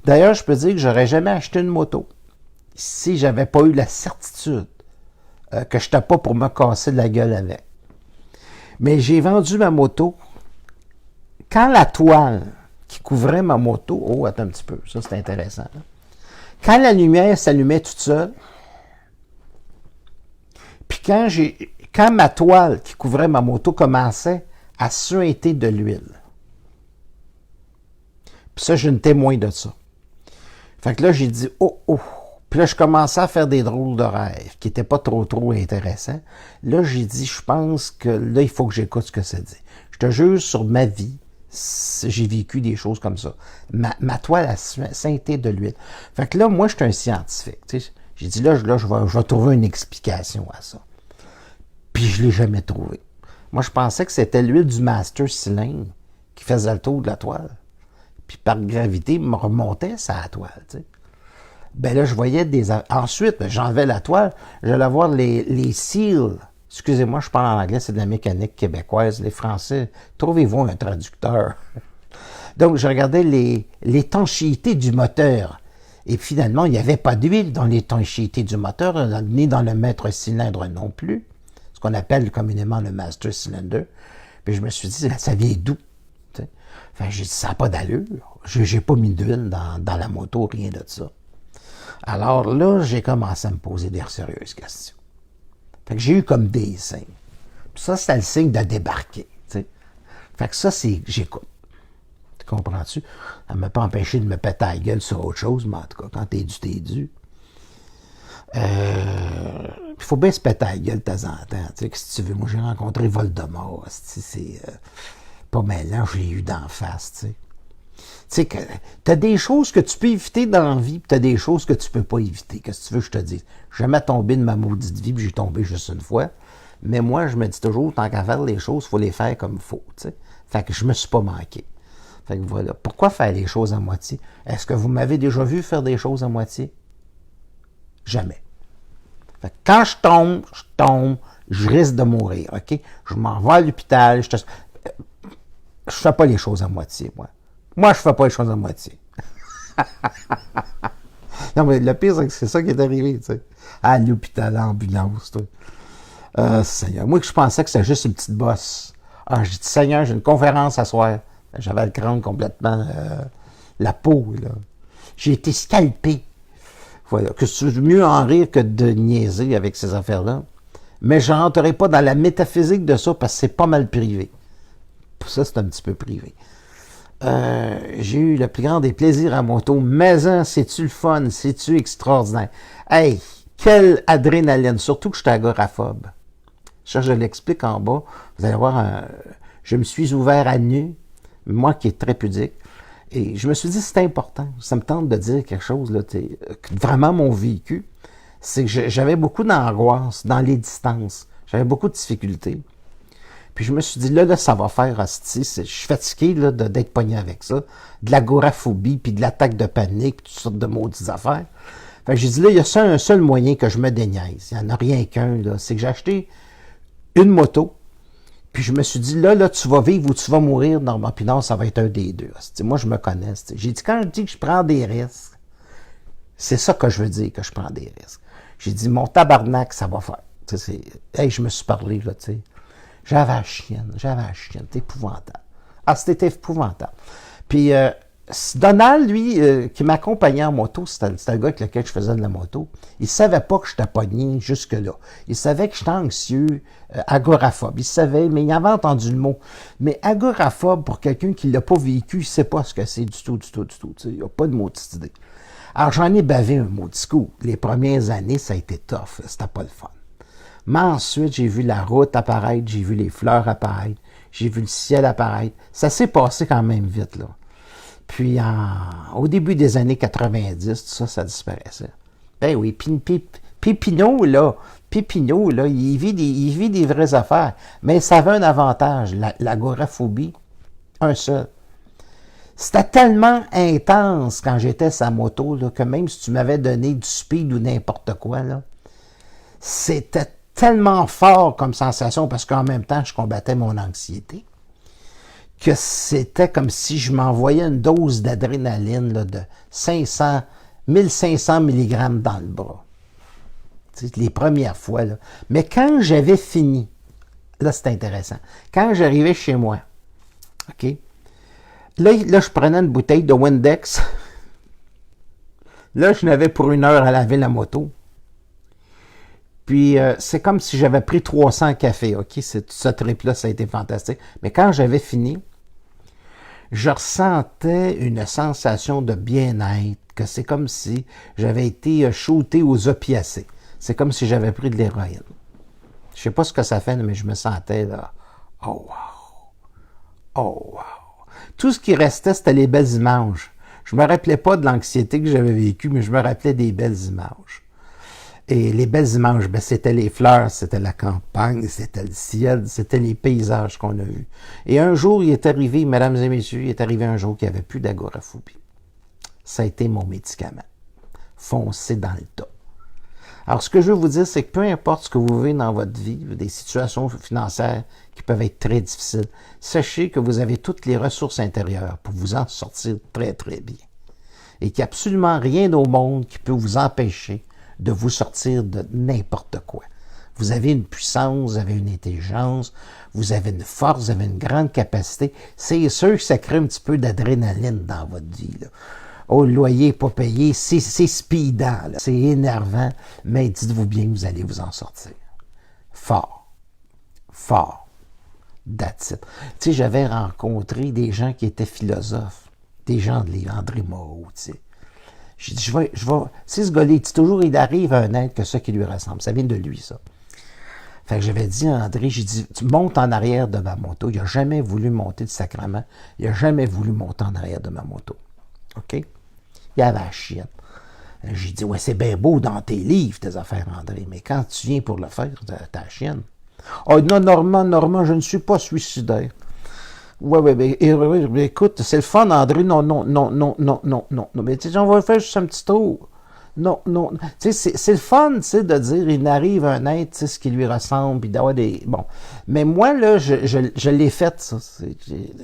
D'ailleurs, je peux dire que j'aurais jamais acheté une moto si j'avais pas eu la certitude que je n'étais pas pour me casser de la gueule avec. Mais j'ai vendu ma moto quand la toile qui couvrait ma moto... Oh, attends un petit peu, ça c'est intéressant. Quand la lumière s'allumait toute seule, puis quand ma toile qui couvrait ma moto commençait à suinter de l'huile. Puis ça, j'ai une témoin de ça. Fait que là, j'ai dit, oh, oh. Puis là, je commençais à faire des drôles de rêves qui n'étaient pas trop intéressants. Là, j'ai dit, je pense que là, il faut que j'écoute ce que ça dit. Je te jure, sur ma vie, j'ai vécu des choses comme ça. Ma toile a suinté de l'huile. Fait que là, moi, je suis un scientifique. Tu sais. J'ai dit, là, je vais trouver une explication à ça. Puis je ne l'ai jamais trouvé. Moi, je pensais que c'était l'huile du master cylinder qui faisait le tour de la toile. Puis par gravité, me remontait ça à la toile. Tu sais. Ben là, je voyais des... Ensuite, j'enlevais la toile, j'allais voir les seals. Excusez-moi, je parle en anglais, c'est de la mécanique québécoise. Les Français, trouvez-vous un traducteur. Donc, je regardais l'étanchéité du moteur. Et finalement, il n'y avait pas d'huile dans l'étanchéité du moteur, ni dans le maître cylindre non plus, ce qu'on appelle communément le master cylinder. Puis je me suis dit, ça vient d'où? Enfin, j'ai dit, ça n'a pas d'allure. J'ai pas mis d'huile dans la moto, rien de ça. Alors là, j'ai commencé à me poser des sérieuses questions. Fait que j'ai eu comme des signes. Puis ça, c'était le signe de débarquer. T'sais. Fait que ça, c'est j'écoute. Tu comprends-tu? Ça ne m'a pas empêché de me péter la gueule sur autre chose, mais en tout cas, quand t'es dû. Il faut bien se péter la gueule de temps en temps. Tu sais, que si tu veux. Moi, j'ai rencontré Voldemort. C'est pas mêlant, je l'ai eu d'en face, tu sais. Tu sais, t'as des choses que tu peux éviter dans la vie, puis t'as des choses que tu peux pas éviter. Qu'est-ce que tu veux que je te dise? Je suis jamais tombé de ma maudite vie, puis j'ai tombé juste une fois. Mais moi, je me dis toujours, tant qu'à faire les choses, il faut les faire comme il faut, tu sais. Fait que je me suis pas manqué. Fait que voilà. Pourquoi faire les choses à moitié? Est-ce que vous m'avez déjà vu faire des choses à moitié? Jamais. Fait que quand je tombe, je risque de mourir, OK? Je m'en vais à l'hôpital, je fais pas les choses à moitié, moi. Moi, je fais pas les choses à moitié. Non, mais le pire, c'est que c'est ça qui est arrivé, tu sais. À l'hôpital, à l'ambulance, toi. Seigneur. Moi, je pensais que c'était juste une petite bosse. Ah, j'ai dit, Seigneur, j'ai une conférence à soir. J'avais le crâne complètement, la peau, là. J'ai été scalpé. Voilà. Que c'est mieux en rire que de niaiser avec ces affaires-là. Mais je rentrerai pas dans la métaphysique de ça parce que c'est pas mal privé. Pour ça, c'est un petit peu privé. J'ai eu le plus grand des plaisirs à moto. Mais hein, c'est-tu le fun? C'est-tu extraordinaire? Hey, quelle adrénaline! Surtout que je suis agoraphobe. Ça, je l'explique en bas. Vous allez voir, je me suis ouvert à nu, moi qui est très pudique. Et je me suis dit, c'est important. Ça me tente de dire quelque chose, là, vraiment mon vécu. C'est que j'avais beaucoup d'angoisse dans les distances. J'avais beaucoup de difficultés. Puis je me suis dit, là, ça va faire hostie. Je suis fatigué là, d'être pogné avec ça. De l'agoraphobie, puis de l'attaque de panique, puis toutes sortes de maudites affaires. Fait que j'ai dit, là, il y a ça un seul moyen que je me déniaise. Il n'y en a rien qu'un, là. C'est que j'ai acheté une moto. Puis je me suis dit, là, tu vas vivre ou tu vas mourir. Non, puis non, ça va être un des deux. Hostie. Moi, je me connais. Hostie. J'ai dit, quand je dis que je prends des risques, c'est ça que je veux dire, que je prends des risques. J'ai dit, mon tabarnak, ça va faire. Hey, je me suis parlé, là, tu sais. J'avais la chienne, c'était épouvantable. Ah, c'était épouvantable. Puis, Donald, lui, qui m'accompagnait en moto, c'était le gars avec lequel je faisais de la moto, il savait pas que j'étais pogné jusque-là. Il savait que j'étais anxieux, agoraphobe. Il savait, mais il avait entendu le mot. Mais agoraphobe, pour quelqu'un qui l'a pas vécu, il sait pas ce que c'est du tout. Il n'y a pas de maudite idée. Alors, j'en ai bavé un maudit coup. Les premières années, ça a été tough. C'était pas le fun. Mais ensuite, j'ai vu la route apparaître, j'ai vu les fleurs apparaître, j'ai vu le ciel apparaître. Ça s'est passé quand même vite, là. Puis, au début des années 90, tout ça, ça disparaissait. Ben oui, Pépinot, là, il vit des vraies affaires. Mais ça avait un avantage, l'agoraphobie, un seul. C'était tellement intense quand j'étais sa moto, là, que même si tu m'avais donné du speed ou n'importe quoi, là, c'était tellement fort comme sensation, parce qu'en même temps, je combattais mon anxiété, que c'était comme si je m'envoyais une dose d'adrénaline là, de 1500 mg dans le bras. C'est les premières fois. Là. Mais quand j'avais fini, là c'est intéressant, quand j'arrivais chez moi, OK, là je prenais une bouteille de Windex, là je n'avais pour 1 heure à laver la moto. Puis, c'est comme si j'avais pris 300 cafés, OK? Ce trip-là, ça a été fantastique. Mais quand j'avais fini, je ressentais une sensation de bien-être, que c'est comme si j'avais été shooté aux opiacés. C'est comme si j'avais pris de l'héroïne. Je sais pas ce que ça fait, mais je me sentais là. Oh wow! Oh wow! Tout ce qui restait, c'était les belles images. Je me rappelais pas de l'anxiété que j'avais vécue, mais je me rappelais des belles images. Et les belles images, ben, c'était les fleurs, c'était la campagne, c'était le ciel, c'était les paysages qu'on a vus. Et un jour, il est arrivé, mesdames et messieurs, il est arrivé un jour qu'il n'y avait plus d'agoraphobie. Ça a été mon médicament. Foncer dans le tas. Alors, ce que je veux vous dire, c'est que peu importe ce que vous vivez dans votre vie, des situations financières qui peuvent être très difficiles, sachez que vous avez toutes les ressources intérieures pour vous en sortir très, très bien. Et qu'il n'y a absolument rien au monde qui peut vous empêcher de vous sortir de n'importe quoi. Vous avez une puissance, vous avez une intelligence, vous avez une force, vous avez une grande capacité. C'est sûr que ça crée un petit peu d'adrénaline dans votre vie. Là. Oh, le loyer n'est pas payé, c'est speedant, c'est énervant, mais dites-vous bien que vous allez vous en sortir. Fort. Fort. That's it. Tu sais, j'avais rencontré des gens qui étaient philosophes, des gens de l'André Moreau, tu sais. J'ai dit, je vais, si ce gars-là, il dit toujours, il arrive à un être que ça qui lui ressemble. Ça vient de lui, ça. Fait que j'avais dit à André, j'ai dit, tu montes en arrière de ma moto. Il n'a jamais voulu monter de sacrement. Il n'a jamais voulu monter en arrière de ma moto. OK? Il avait la chienne. J'ai dit, ouais, c'est bien beau dans tes livres, tes affaires, André, mais quand tu viens pour le faire, t'as la chienne. Oh, non, Normand, je ne suis pas suicidaire. Ouais, mais écoute, c'est le fun, André. Non. Mais tu sais, on va faire juste un petit tour. Non. Tu sais, c'est le fun, tu sais, de dire, il arrive un être, tu sais, ce qui lui ressemble, puis d'avoir des... Bon. Mais moi, là, je l'ai fait, ça. J'ai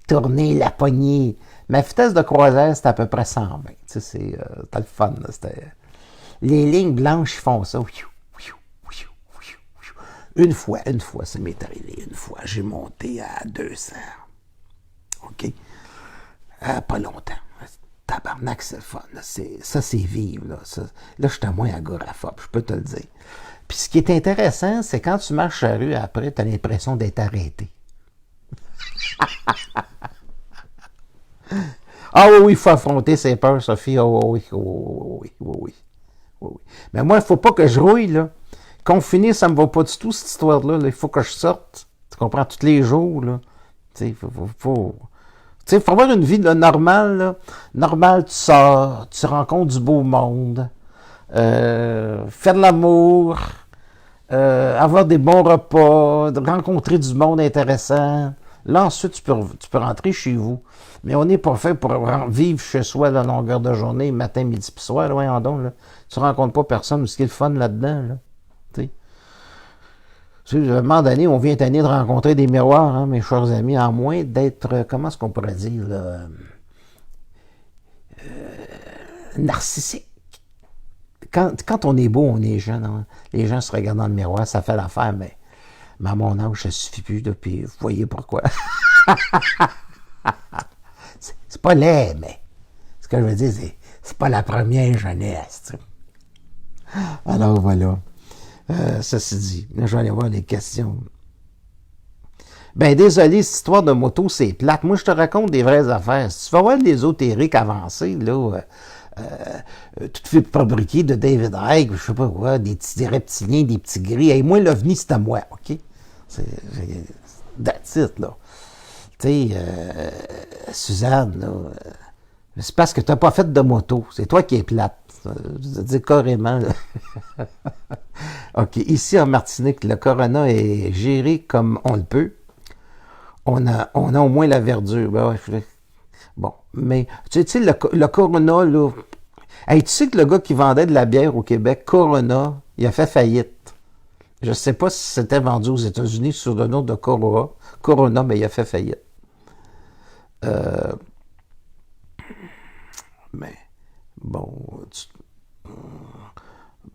tourné la poignée. Ma vitesse de croisière, c'était à peu près 120. Tu sais, c'était le fun, là. C'était... Les lignes blanches, ils font ça. Une fois, ça m'est arrivé. Une fois, j'ai monté à 200. OK? Pas longtemps. Tabarnak, c'est le fun. Là. Ça, c'est vivre. Là, je suis moins agoraphobe, je peux te le dire. Puis ce qui est intéressant, c'est quand tu marches à la rue, après, tu as l'impression d'être arrêté. Ah oui, il faut affronter ses peurs, Sophie. Oui. Mais moi, il ne faut pas que je rouille, là. Qu'on finisse, ça ne me va pas du tout, cette histoire-là. Là. Il faut que je sorte. Tu comprends? Tous les jours, là. Tu sais, il faut avoir une vie là, normale. Là. Normale, tu sors, tu rencontres du beau monde, faire de l'amour, avoir des bons repas, rencontrer du monde intéressant. Là, ensuite, tu peux rentrer chez vous. Mais on n'est pas fait pour vivre chez soi à la longueur de journée, matin, midi, puis soir. Là, voyons donc, là. Tu ne rencontres pas personne. Ce qui est le fun là-dedans, là. À un moment donné, on vient tanner de rencontrer des miroirs, hein, mes chers amis, en moins d'être, comment est-ce qu'on pourrait dire, là, narcissique. Quand on est beau, on est jeune. Hein, les gens se regardent dans le miroir, ça fait l'affaire, mais à mon âge, ça suffit plus, là, puis vous voyez pourquoi. c'est pas laid, mais ce que je veux dire, c'est pas la première jeunesse. T'sais. Alors voilà. Ceci dit, là, je vais aller voir les questions. Ben, désolé, cette histoire de moto, c'est plate. Moi, je te raconte des vraies affaires. Si tu vas voir de l'ésotérique avancé, là, tout fait fabriqué de David Icke, je sais pas quoi, des reptiliens, des petits gris. Et moi, l'OVNI, c'est à moi, OK? That's it, là. Tu sais, Suzanne, là, c'est parce que tu n'as pas fait de moto. C'est toi qui es plate. Je veux dire carrément. OK. Ici, en Martinique, le corona est géré comme on le peut. On a au moins la verdure. Ben ouais, bon. Mais, tu sais, le corona, là. Hey, tu sais que le gars qui vendait de la bière au Québec, Corona, il a fait faillite. Je ne sais pas si c'était vendu aux États-Unis sous le nom de Corona, mais il a fait faillite. Euh, mais, bon,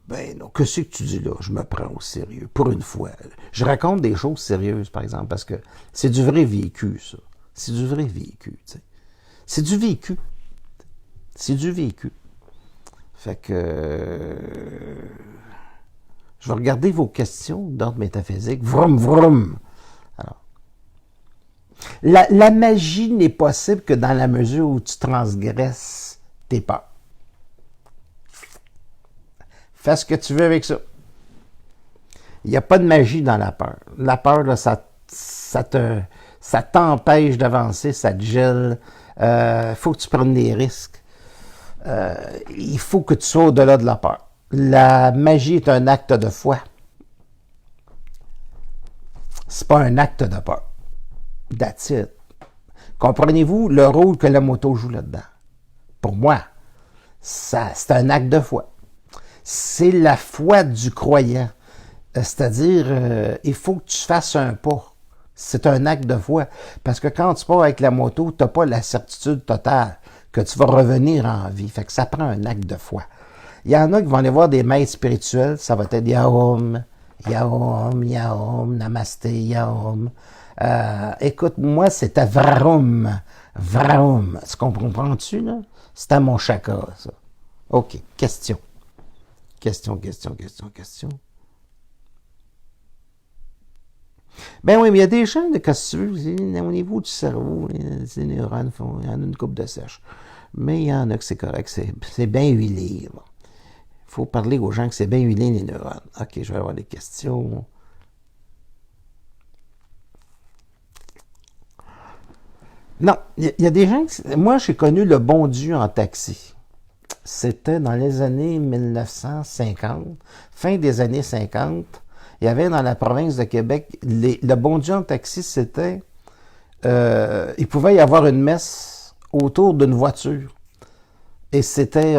ben non, qu'est-ce que tu dis là? Je me prends au sérieux, pour une fois. Je raconte des choses sérieuses, par exemple, parce que c'est du vrai vécu, ça. C'est du vrai vécu, tu sais. C'est du vécu. C'est du vécu. Fait que... je vais regarder vos questions d'ordre métaphysique. Vroom, vroom. Alors, la magie n'est possible que dans la mesure où tu transgresses tes peurs. Fais ce que tu veux avec ça. Il n'y a pas de magie dans la peur. La peur, là, ça t'empêche d'avancer, ça te gèle. Faut que tu prennes des risques. Il faut que tu sois au-delà de la peur. La magie est un acte de foi. C'est pas un acte de peur. That's it. Comprenez-vous le rôle que la moto joue là-dedans? Pour moi, c'est un acte de foi. C'est la foi du croyant. C'est-à-dire, il faut que tu fasses un pas. C'est un acte de foi. Parce que quand tu pars avec la moto, tu n'as pas la certitude totale que tu vas revenir en vie. Fait que ça prend un acte de foi. Il y en a qui vont aller voir des maîtres spirituels. Ça va être Yahom, Yahom, Yahom, Namasté, Yahom. Écoute, moi, c'était Vraum. Vraum. Est-ce qu'on comprend-tu, là? C'était mon chakra, ça. OK. Question. Question. Ben oui, mais il y a des gens de cassure au niveau du cerveau, les neurones font, il y en a une coupe de sèche. Mais il y en a que c'est correct, c'est bien huilé. Il faut parler aux gens que c'est bien huilé les neurones. OK, je vais avoir des questions. Non, il y a des gens... Moi, j'ai connu le bon Dieu en taxi. C'était dans les années 1950, fin des années 50. Il y avait dans la province de Québec, le bon Dieu en taxi, c'était... il pouvait y avoir une messe autour d'une voiture. Et c'était...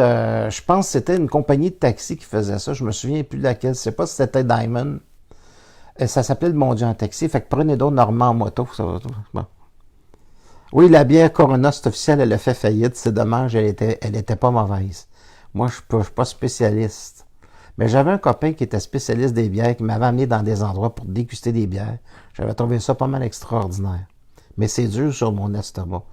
je pense que c'était une compagnie de taxi qui faisait ça. Je me souviens plus de laquelle. Je sais pas si c'était Diamond. Et ça s'appelait le bon Dieu en taxi. Fait que prenez d'autres Normand en moto. Ça va, bon. Oui, la bière Corona, c'est officiel, elle a fait faillite. C'est dommage, elle était pas mauvaise. Moi, je suis pas spécialiste. Mais j'avais un copain qui était spécialiste des bières, qui m'avait amené dans des endroits pour déguster des bières. J'avais trouvé ça pas mal extraordinaire. Mais c'est dur sur mon estomac.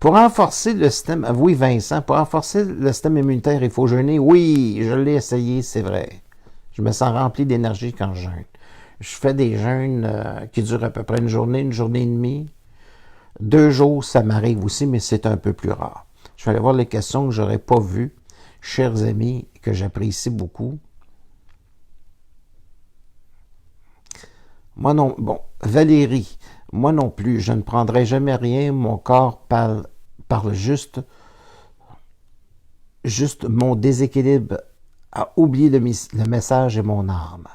Pour renforcer le système... Oui, Vincent, pour renforcer le système immunitaire, il faut jeûner. Oui, je l'ai essayé, c'est vrai. Je me sens rempli d'énergie quand je jeûne. Je fais des jeûnes qui durent à peu près une journée et demie. 2 jours, ça m'arrive aussi, mais c'est un peu plus rare. Je vais aller voir les questions que je n'aurais pas vues, chers amis, que j'apprécie beaucoup. Moi non, bon, Valérie, moi non plus, je ne prendrai jamais rien, mon corps parle juste mon déséquilibre a oublié le message et mon âme.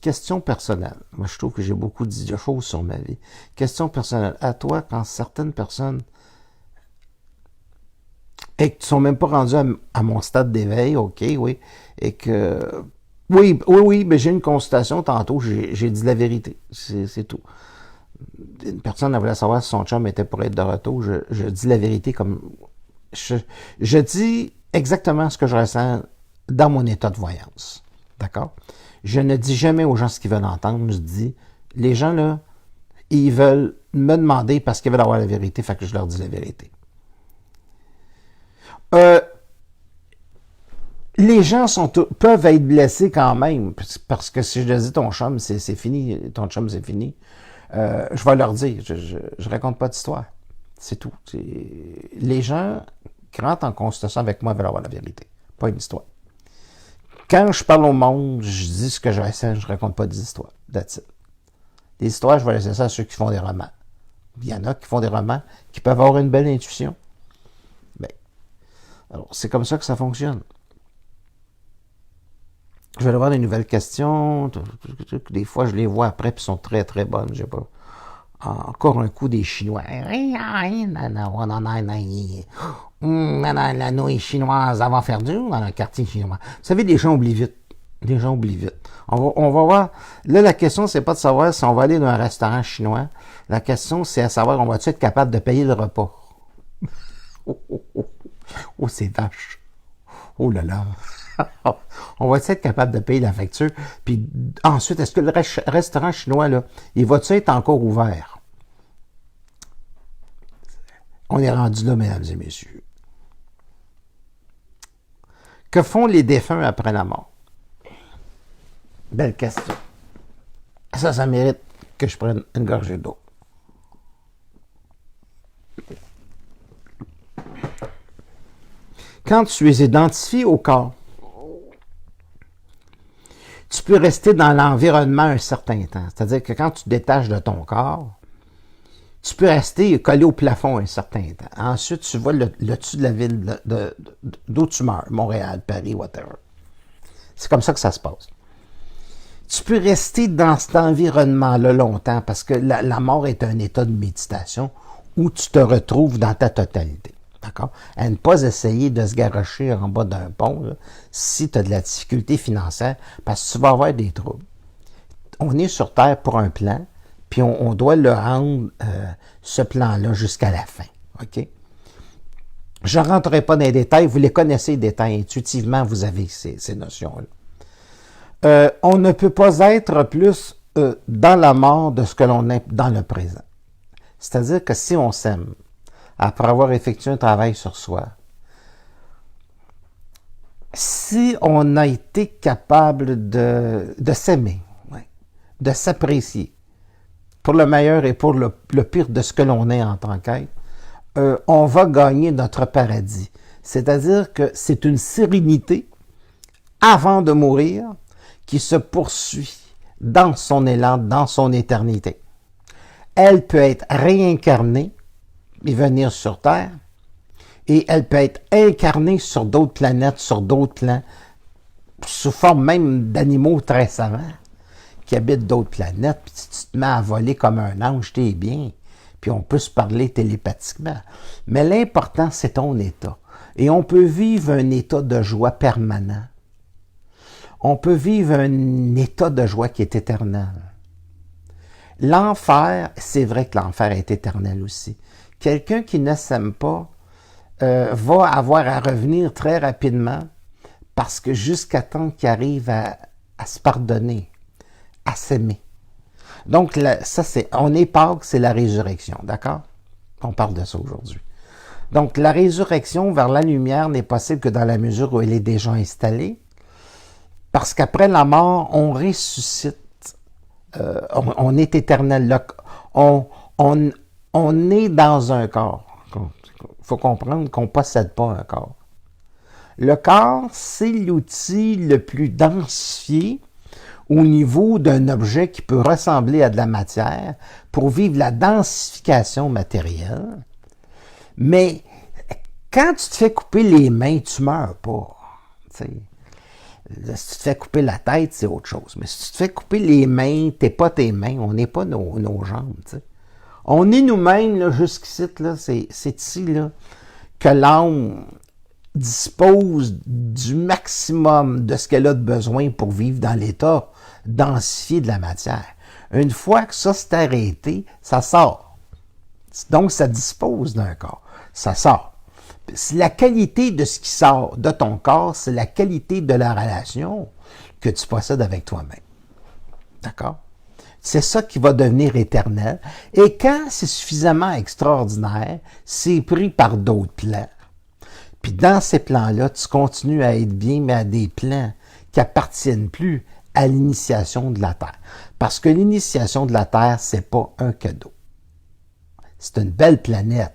Question personnelle. Moi, je trouve que j'ai beaucoup dit de choses sur ma vie. Question personnelle. À toi, quand certaines personnes et que tu ne sont même pas rendus à mon stade d'éveil, OK, oui, et que... Oui, mais j'ai une consultation tantôt, j'ai dit la vérité. C'est tout. Une personne elle voulait savoir si son chum était pour être de retour. Je dis la vérité comme... Je dis exactement ce que je ressens dans mon état de voyance. D'accord? Je ne dis jamais aux gens ce qu'ils veulent entendre. Je dis, les gens, là, ils veulent me demander parce qu'ils veulent avoir la vérité, fait que je leur dis la vérité. Les gens peuvent être blessés quand même, parce que si je leur dis ton chum, c'est fini, ton chum, c'est fini, je vais leur dire, je raconte pas d'histoire. C'est tout. Les gens qui rentrent en consultation avec moi veulent avoir la vérité, pas une histoire. Quand je parle au monde, je dis ce que je ressens, je raconte pas des histoires. That's it. Des histoires, je vais laisser ça à ceux qui font des romans. Il y en a qui font des romans, qui peuvent avoir une belle intuition. Ben, alors, c'est comme ça que ça fonctionne. Je vais aller voir des nouvelles questions. Des fois, je les vois après, puis sont très, très bonnes. J'ai pas... Encore un coup des Chinois. La nouille chinoise, ça va faire dur dans le quartier chinois. Vous savez, les gens oublient vite. Les gens oublient vite. On va voir. Là, la question, c'est pas de savoir si on va aller dans un restaurant chinois. La question, c'est à savoir, on va-tu être capable de payer le repas? Oh, c'est vache. Oh là là. On va être capable de payer la facture. Puis ensuite, est-ce que le restaurant chinois, là, il va-tu être encore ouvert? On est rendu là, mesdames et messieurs. Que font les défunts après la mort? Belle question. Ça mérite que je prenne une gorgée d'eau. Quand tu es identifié au corps, tu peux rester dans l'environnement un certain temps. C'est-à-dire que quand tu te détaches de ton corps, tu peux rester collé au plafond un certain temps. Ensuite, tu vois le dessus de la ville d'où tu meurs, Montréal, Paris, whatever. C'est comme ça que ça se passe. Tu peux rester dans cet environnement-là longtemps parce que la mort est un état de méditation où tu te retrouves dans ta totalité. D'accord? À ne pas essayer de se garrocher en bas d'un pont là, si tu as de la difficulté financière parce que tu vas avoir des troubles. On est sur Terre pour un plan, puis on doit le rendre, ce plan-là, jusqu'à la fin. OK? Je ne rentrerai pas dans les détails, vous les connaissez, les détails. Intuitivement, vous avez ces notions-là. On ne peut pas être plus dans la mort de ce que l'on est dans le présent. C'est-à-dire que si on s'aime, après avoir effectué un travail sur soi, si on a été capable de s'aimer, de s'apprécier, pour le meilleur et pour le pire de ce que l'on est en tant qu'être, on va gagner notre paradis. C'est-à-dire que c'est une sérénité avant de mourir qui se poursuit dans son élan, dans son éternité. Elle peut être réincarnée et venir sur Terre, et elle peut être incarnée sur d'autres planètes, sur d'autres plans, sous forme même d'animaux très savants qui habitent d'autres planètes, puis si tu te mets à voler comme un ange, t'es bien, puis on peut se parler télépathiquement. Mais l'important, c'est ton état. Et on peut vivre un état de joie permanent. On peut vivre un état de joie qui est éternel. L'enfer, c'est vrai que l'enfer est éternel aussi. Quelqu'un qui ne s'aime pas va avoir à revenir très rapidement parce que jusqu'à temps qu'il arrive à se pardonner, à s'aimer. Donc, ça, on est Pâques, c'est la résurrection, d'accord? On parle de ça aujourd'hui. Donc, la résurrection vers la lumière n'est possible que dans la mesure où elle est déjà installée, parce qu'après la mort, on ressuscite. On est éternel. Là. On est dans un corps. Il faut comprendre qu'on ne possède pas un corps. Le corps, c'est l'outil le plus densifié au niveau d'un objet qui peut ressembler à de la matière pour vivre la densification matérielle. Mais quand tu te fais couper les mains, tu ne meurs pas. T'sais. Si tu te fais couper la tête, c'est autre chose. Mais si tu te fais couper les mains, t'es pas tes mains, on n'est pas nos jambes. T'sais. On est nous-mêmes, là, jusqu'ici, là, c'est ici là, que l'âme dispose du maximum de ce qu'elle a de besoin pour vivre dans l'état densifié de la matière. Une fois que ça s'est arrêté, ça sort. Donc, ça dispose d'un corps. Ça sort. La qualité de ce qui sort de ton corps, c'est la qualité de la relation que tu possèdes avec toi-même. D'accord? C'est ça qui va devenir éternel. Et quand c'est suffisamment extraordinaire, c'est pris par d'autres plans. Puis dans ces plans-là, tu continues à être bien, mais à des plans qui appartiennent plus à l'initiation de la Terre. Parce que l'initiation de la Terre, c'est pas un cadeau. C'est une belle planète.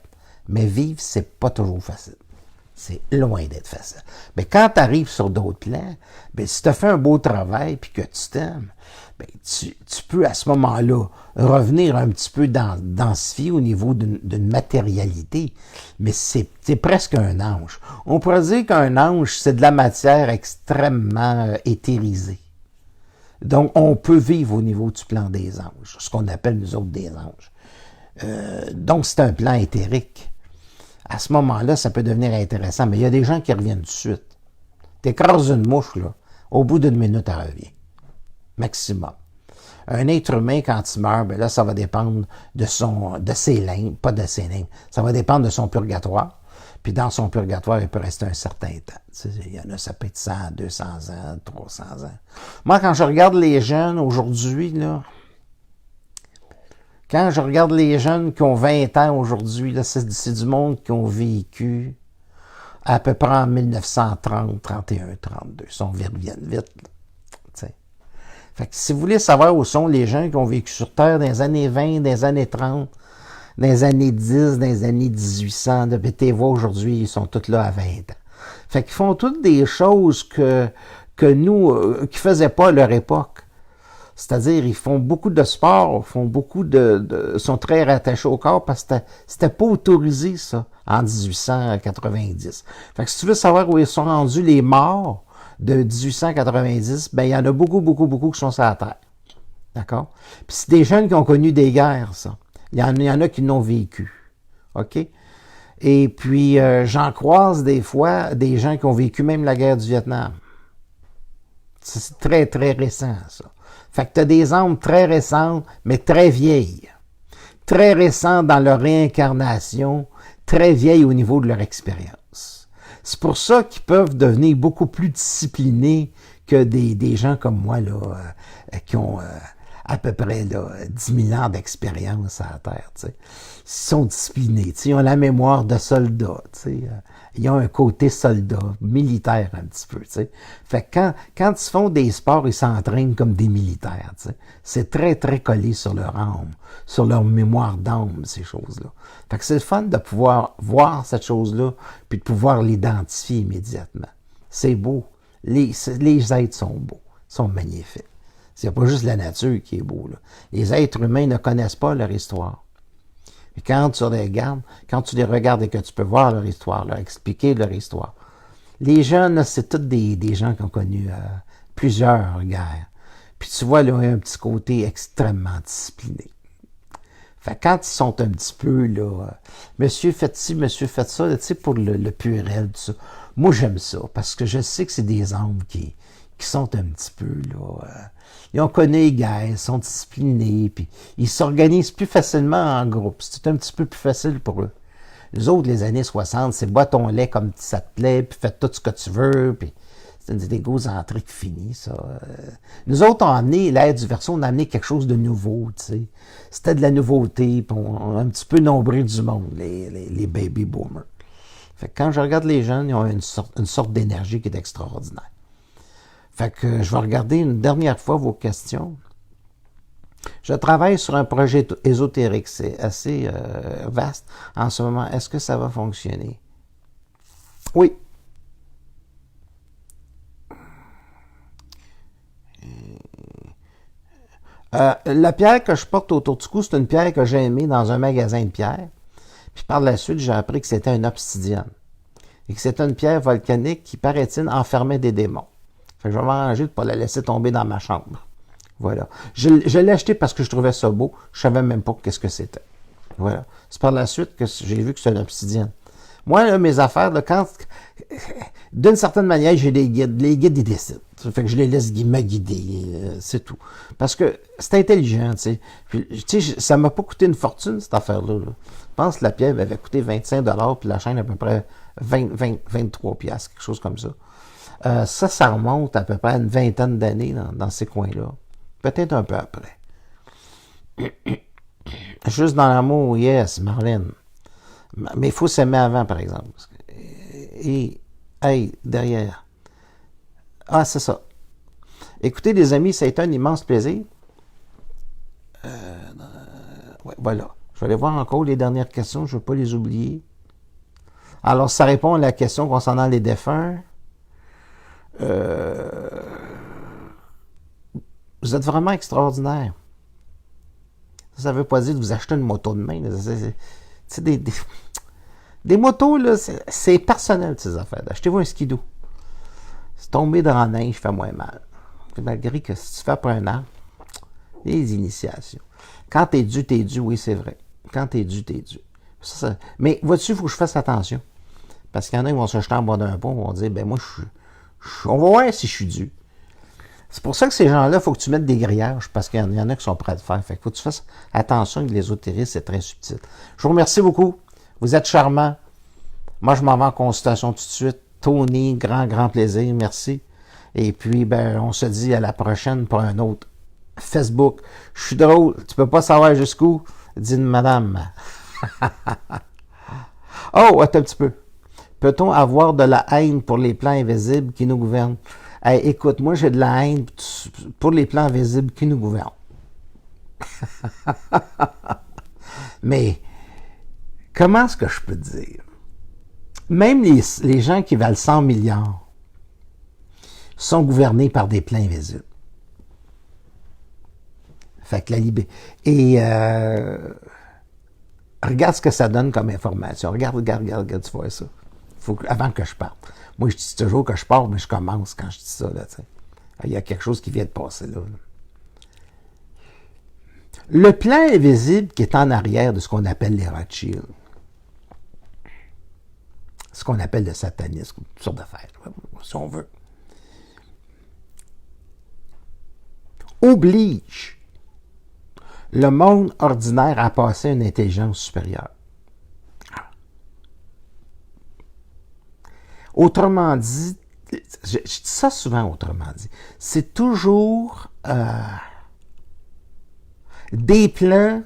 Mais vivre, c'est pas toujours facile. C'est loin d'être facile. Mais quand tu arrives sur d'autres plans, ben, si tu as fait un beau travail puis que tu t'aimes, ben, tu peux à ce moment-là revenir un petit peu densifier au niveau d'une matérialité. Mais c'est presque un ange. On pourrait dire qu'un ange, c'est de la matière extrêmement éthérisée. Donc, on peut vivre au niveau du plan des anges, ce qu'on appelle nous autres des anges. Donc, c'est un plan éthérique. À ce moment-là, ça peut devenir intéressant, mais il y a des gens qui reviennent tout de suite. T'écrases une mouche, là. Au bout d'une minute, elle revient. Maximum. Un être humain, quand il meurt, ben là, ça va dépendre de ses limbes, pas de ses limbes. Ça va dépendre de son purgatoire. Puis dans son purgatoire, il peut rester un certain temps. Tu sais, il y en a, ça peut être 100, 200 ans, 300 ans. Moi, quand je regarde les jeunes aujourd'hui, là, quand je regarde les jeunes qui ont 20 ans aujourd'hui, là, c'est du monde qui ont vécu à peu près en 1930, 31, 32. Ils reviennent vite. Là. Fait que si vous voulez savoir où sont les gens qui ont vécu sur Terre dans les années 20, dans les années 30, dans les années 10, dans les années 1800, de BTV aujourd'hui, ils sont tous là à 20 ans. Fait qu'ils font toutes des choses que nous, qui faisaient pas à leur époque. C'est-à-dire, ils font beaucoup de sport, font beaucoup sont très rattachés au corps parce que c'était pas autorisé, ça, en 1890. Fait que si tu veux savoir où ils sont rendus les morts de 1890, ben, il y en a beaucoup qui sont sur la Terre. D'accord? Puis c'est des jeunes qui ont connu des guerres, ça. Il y en a qui l'ont vécu. OK? Et puis, j'en croise des fois des gens qui ont vécu même la guerre du Vietnam. C'est très, très récent, ça. Fait que tu as des âmes très récentes, mais très vieilles. Très récentes dans leur réincarnation, très vieilles au niveau de leur expérience. C'est pour ça qu'ils peuvent devenir beaucoup plus disciplinés que des gens comme moi, là, qui ont à peu près là, 10 000 ans d'expérience à la Terre. T'sais. Ils sont disciplinés, ils ont la mémoire de soldats. Ils ont un côté soldat, militaire un petit peu. T'sais. Fait que quand ils font des sports, ils s'entraînent comme des militaires. T'sais. C'est très, très collé sur leur âme, sur leur mémoire d'âme, ces choses-là. Fait que c'est le fun de pouvoir voir cette chose-là, puis de pouvoir l'identifier immédiatement. C'est beau. Les êtres sont beaux, sont magnifiques. C'est pas juste la nature qui est beau. Là. Les êtres humains ne connaissent pas leur histoire. Et quand tu les regardes et que tu peux voir leur histoire, leur expliquer leur histoire. Les jeunes, là, c'est tous des gens qui ont connu plusieurs guerres. Puis tu vois, là, il y a un petit côté extrêmement discipliné. Fait quand ils sont un petit peu, là, monsieur fait ci, monsieur fait ça, tu sais, pour le purel, tout ça. Moi, j'aime ça, parce que je sais que c'est des âmes qui sont un petit peu, là, ils ont connu les guerres, ils sont disciplinés, puis ils s'organisent plus facilement en groupe. C'est un petit peu plus facile pour eux. Les autres, les années 60, c'est bois ton lait comme ça te plaît, puis fais tout ce que tu veux, puis c'est des égocentriques finis, ça. Nous autres, on a amené, l'ère du verso, on a amené quelque chose de nouveau, tu sais. C'était de la nouveauté, puis on a un petit peu nombré du monde, les baby boomers. Fait que quand je regarde les jeunes, ils ont une sorte d'énergie qui est extraordinaire. Fait que je vais regarder une dernière fois vos questions. Je travaille sur un projet ésotérique, c'est assez vaste en ce moment. Est-ce que ça va fonctionner? Oui. La pierre que je porte autour du cou, c'est une pierre que j'ai aimée dans un magasin de pierres. Puis par la suite, j'ai appris que c'était une obsidienne. Et que c'était une pierre volcanique qui, paraît-il, enfermait des démons. Fait que je vais m'arranger de ne pas la laisser tomber dans ma chambre. Voilà. Je l'ai acheté parce que je trouvais ça beau. Je savais même pas qu'est-ce que c'était. Voilà. C'est par la suite que j'ai vu que c'est une obsidienne. Moi, là, mes affaires, là, d'une certaine manière, j'ai des guides. Les guides, ils décident. Ça fait que je les laisse me guider. C'est tout. Parce que c'est intelligent, tu sais. Puis, tu sais, ça m'a pas coûté une fortune, cette affaire-là. Là. Je pense que la pierre m'avait coûté 25 $, puis la chaîne à peu près 23 $, quelque chose comme ça. Ça remonte à peu près à une vingtaine d'années dans ces coins-là. Peut-être un peu après. Juste dans l'amour, yes, Marlène. Mais il faut s'aimer avant, par exemple. Et, hey, derrière. Ah, c'est ça. Écoutez, les amis, ça a été un immense plaisir. Ouais, voilà. Je vais aller voir encore les dernières questions, je ne veux pas les oublier. Alors, ça répond à la question concernant les défunts. Vous êtes vraiment extraordinaire. Ça ne veut pas dire de vous acheter une moto de main. C'est des motos, là, c'est personnel, ces affaires. Achetez-vous un skidoo. C'est tomber dans la neige fait moins mal. Malgré que si tu fais après un an, les initiations. Quand t'es dû, oui, c'est vrai. Quand t'es dû. Mais vois-tu, il faut que je fasse attention. Parce qu'il y en a qui vont se jeter en bas d'un pont et vont dire, ben moi, on va voir si je suis dû. C'est pour ça que ces gens-là, il faut que tu mettes des grillages, parce qu'il y en a qui sont prêts à le faire. Fait qu'il faut que tu fasses attention avec l'ésotérisme, c'est très subtil. Je vous remercie beaucoup. Vous êtes charmants. Moi, je m'en vais en consultation tout de suite. Tony, grand plaisir. Merci. Et puis, ben, on se dit à la prochaine pour un autre Facebook. Je suis drôle. Tu peux pas savoir jusqu'où. Dit une madame. Oh, attends un petit peu. Peut-on avoir de la haine pour les plans invisibles qui nous gouvernent? Hey, écoute, moi, j'ai de la haine pour les plans invisibles qui nous gouvernent. Mais, comment est-ce que je peux te dire? Même les gens qui valent 100 milliards sont gouvernés par des plans invisibles. Fait que la liberté. Et regarde ce que ça donne comme information. Regarde, tu vois ça. Avant que je parte. Moi, je dis toujours que je pars, mais je commence quand je dis ça. Là, il y a quelque chose qui vient de passer là. Le plan invisible qui est en arrière de ce qu'on appelle les Rothschild, ce qu'on appelle le satanisme, toutes sortes d'affaires, si on veut, oblige le monde ordinaire à passer à une intelligence supérieure. Autrement dit, je dis ça souvent autrement dit, c'est toujours des plans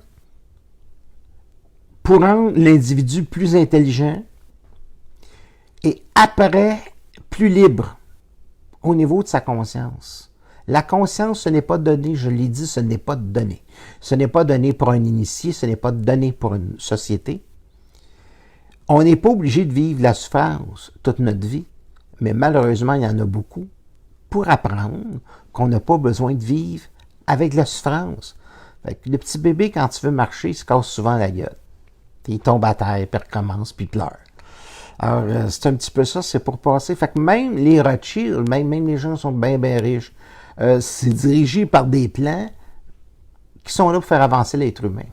pour rendre l'individu plus intelligent et après plus libre au niveau de sa conscience. La conscience, ce n'est pas donné, je l'ai dit, ce n'est pas donné. Ce n'est pas donné pour un initié, ce n'est pas donné pour une société. On n'est pas obligé de vivre la souffrance toute notre vie, mais malheureusement, il y en a beaucoup pour apprendre qu'on n'a pas besoin de vivre avec la souffrance. Fait que le petit bébé, quand tu veux marcher, il se casse souvent la gueule. Il tombe à terre, puis recommence, puis pleure. Alors, c'est un petit peu ça, c'est pour passer. Fait que même les Rothschild, même les gens qui sont bien riches, c'est dirigé par des plans qui sont là pour faire avancer l'être humain.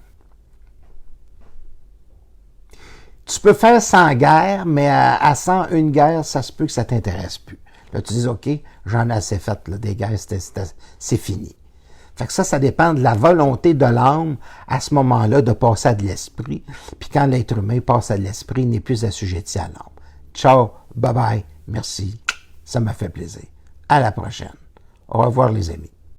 Tu peux faire 100 guerres, mais à 101 guerres, ça se peut que ça t'intéresse plus. Là, tu dis, OK, j'en ai assez fait, là, des guerres, c'est fini. Fait que ça dépend de la volonté de l'âme à ce moment-là de passer à de l'esprit. Puis quand l'être humain passe à de l'esprit, il n'est plus assujetti à l'âme. Ciao, bye bye, merci, ça m'a fait plaisir. À la prochaine. Au revoir les amis.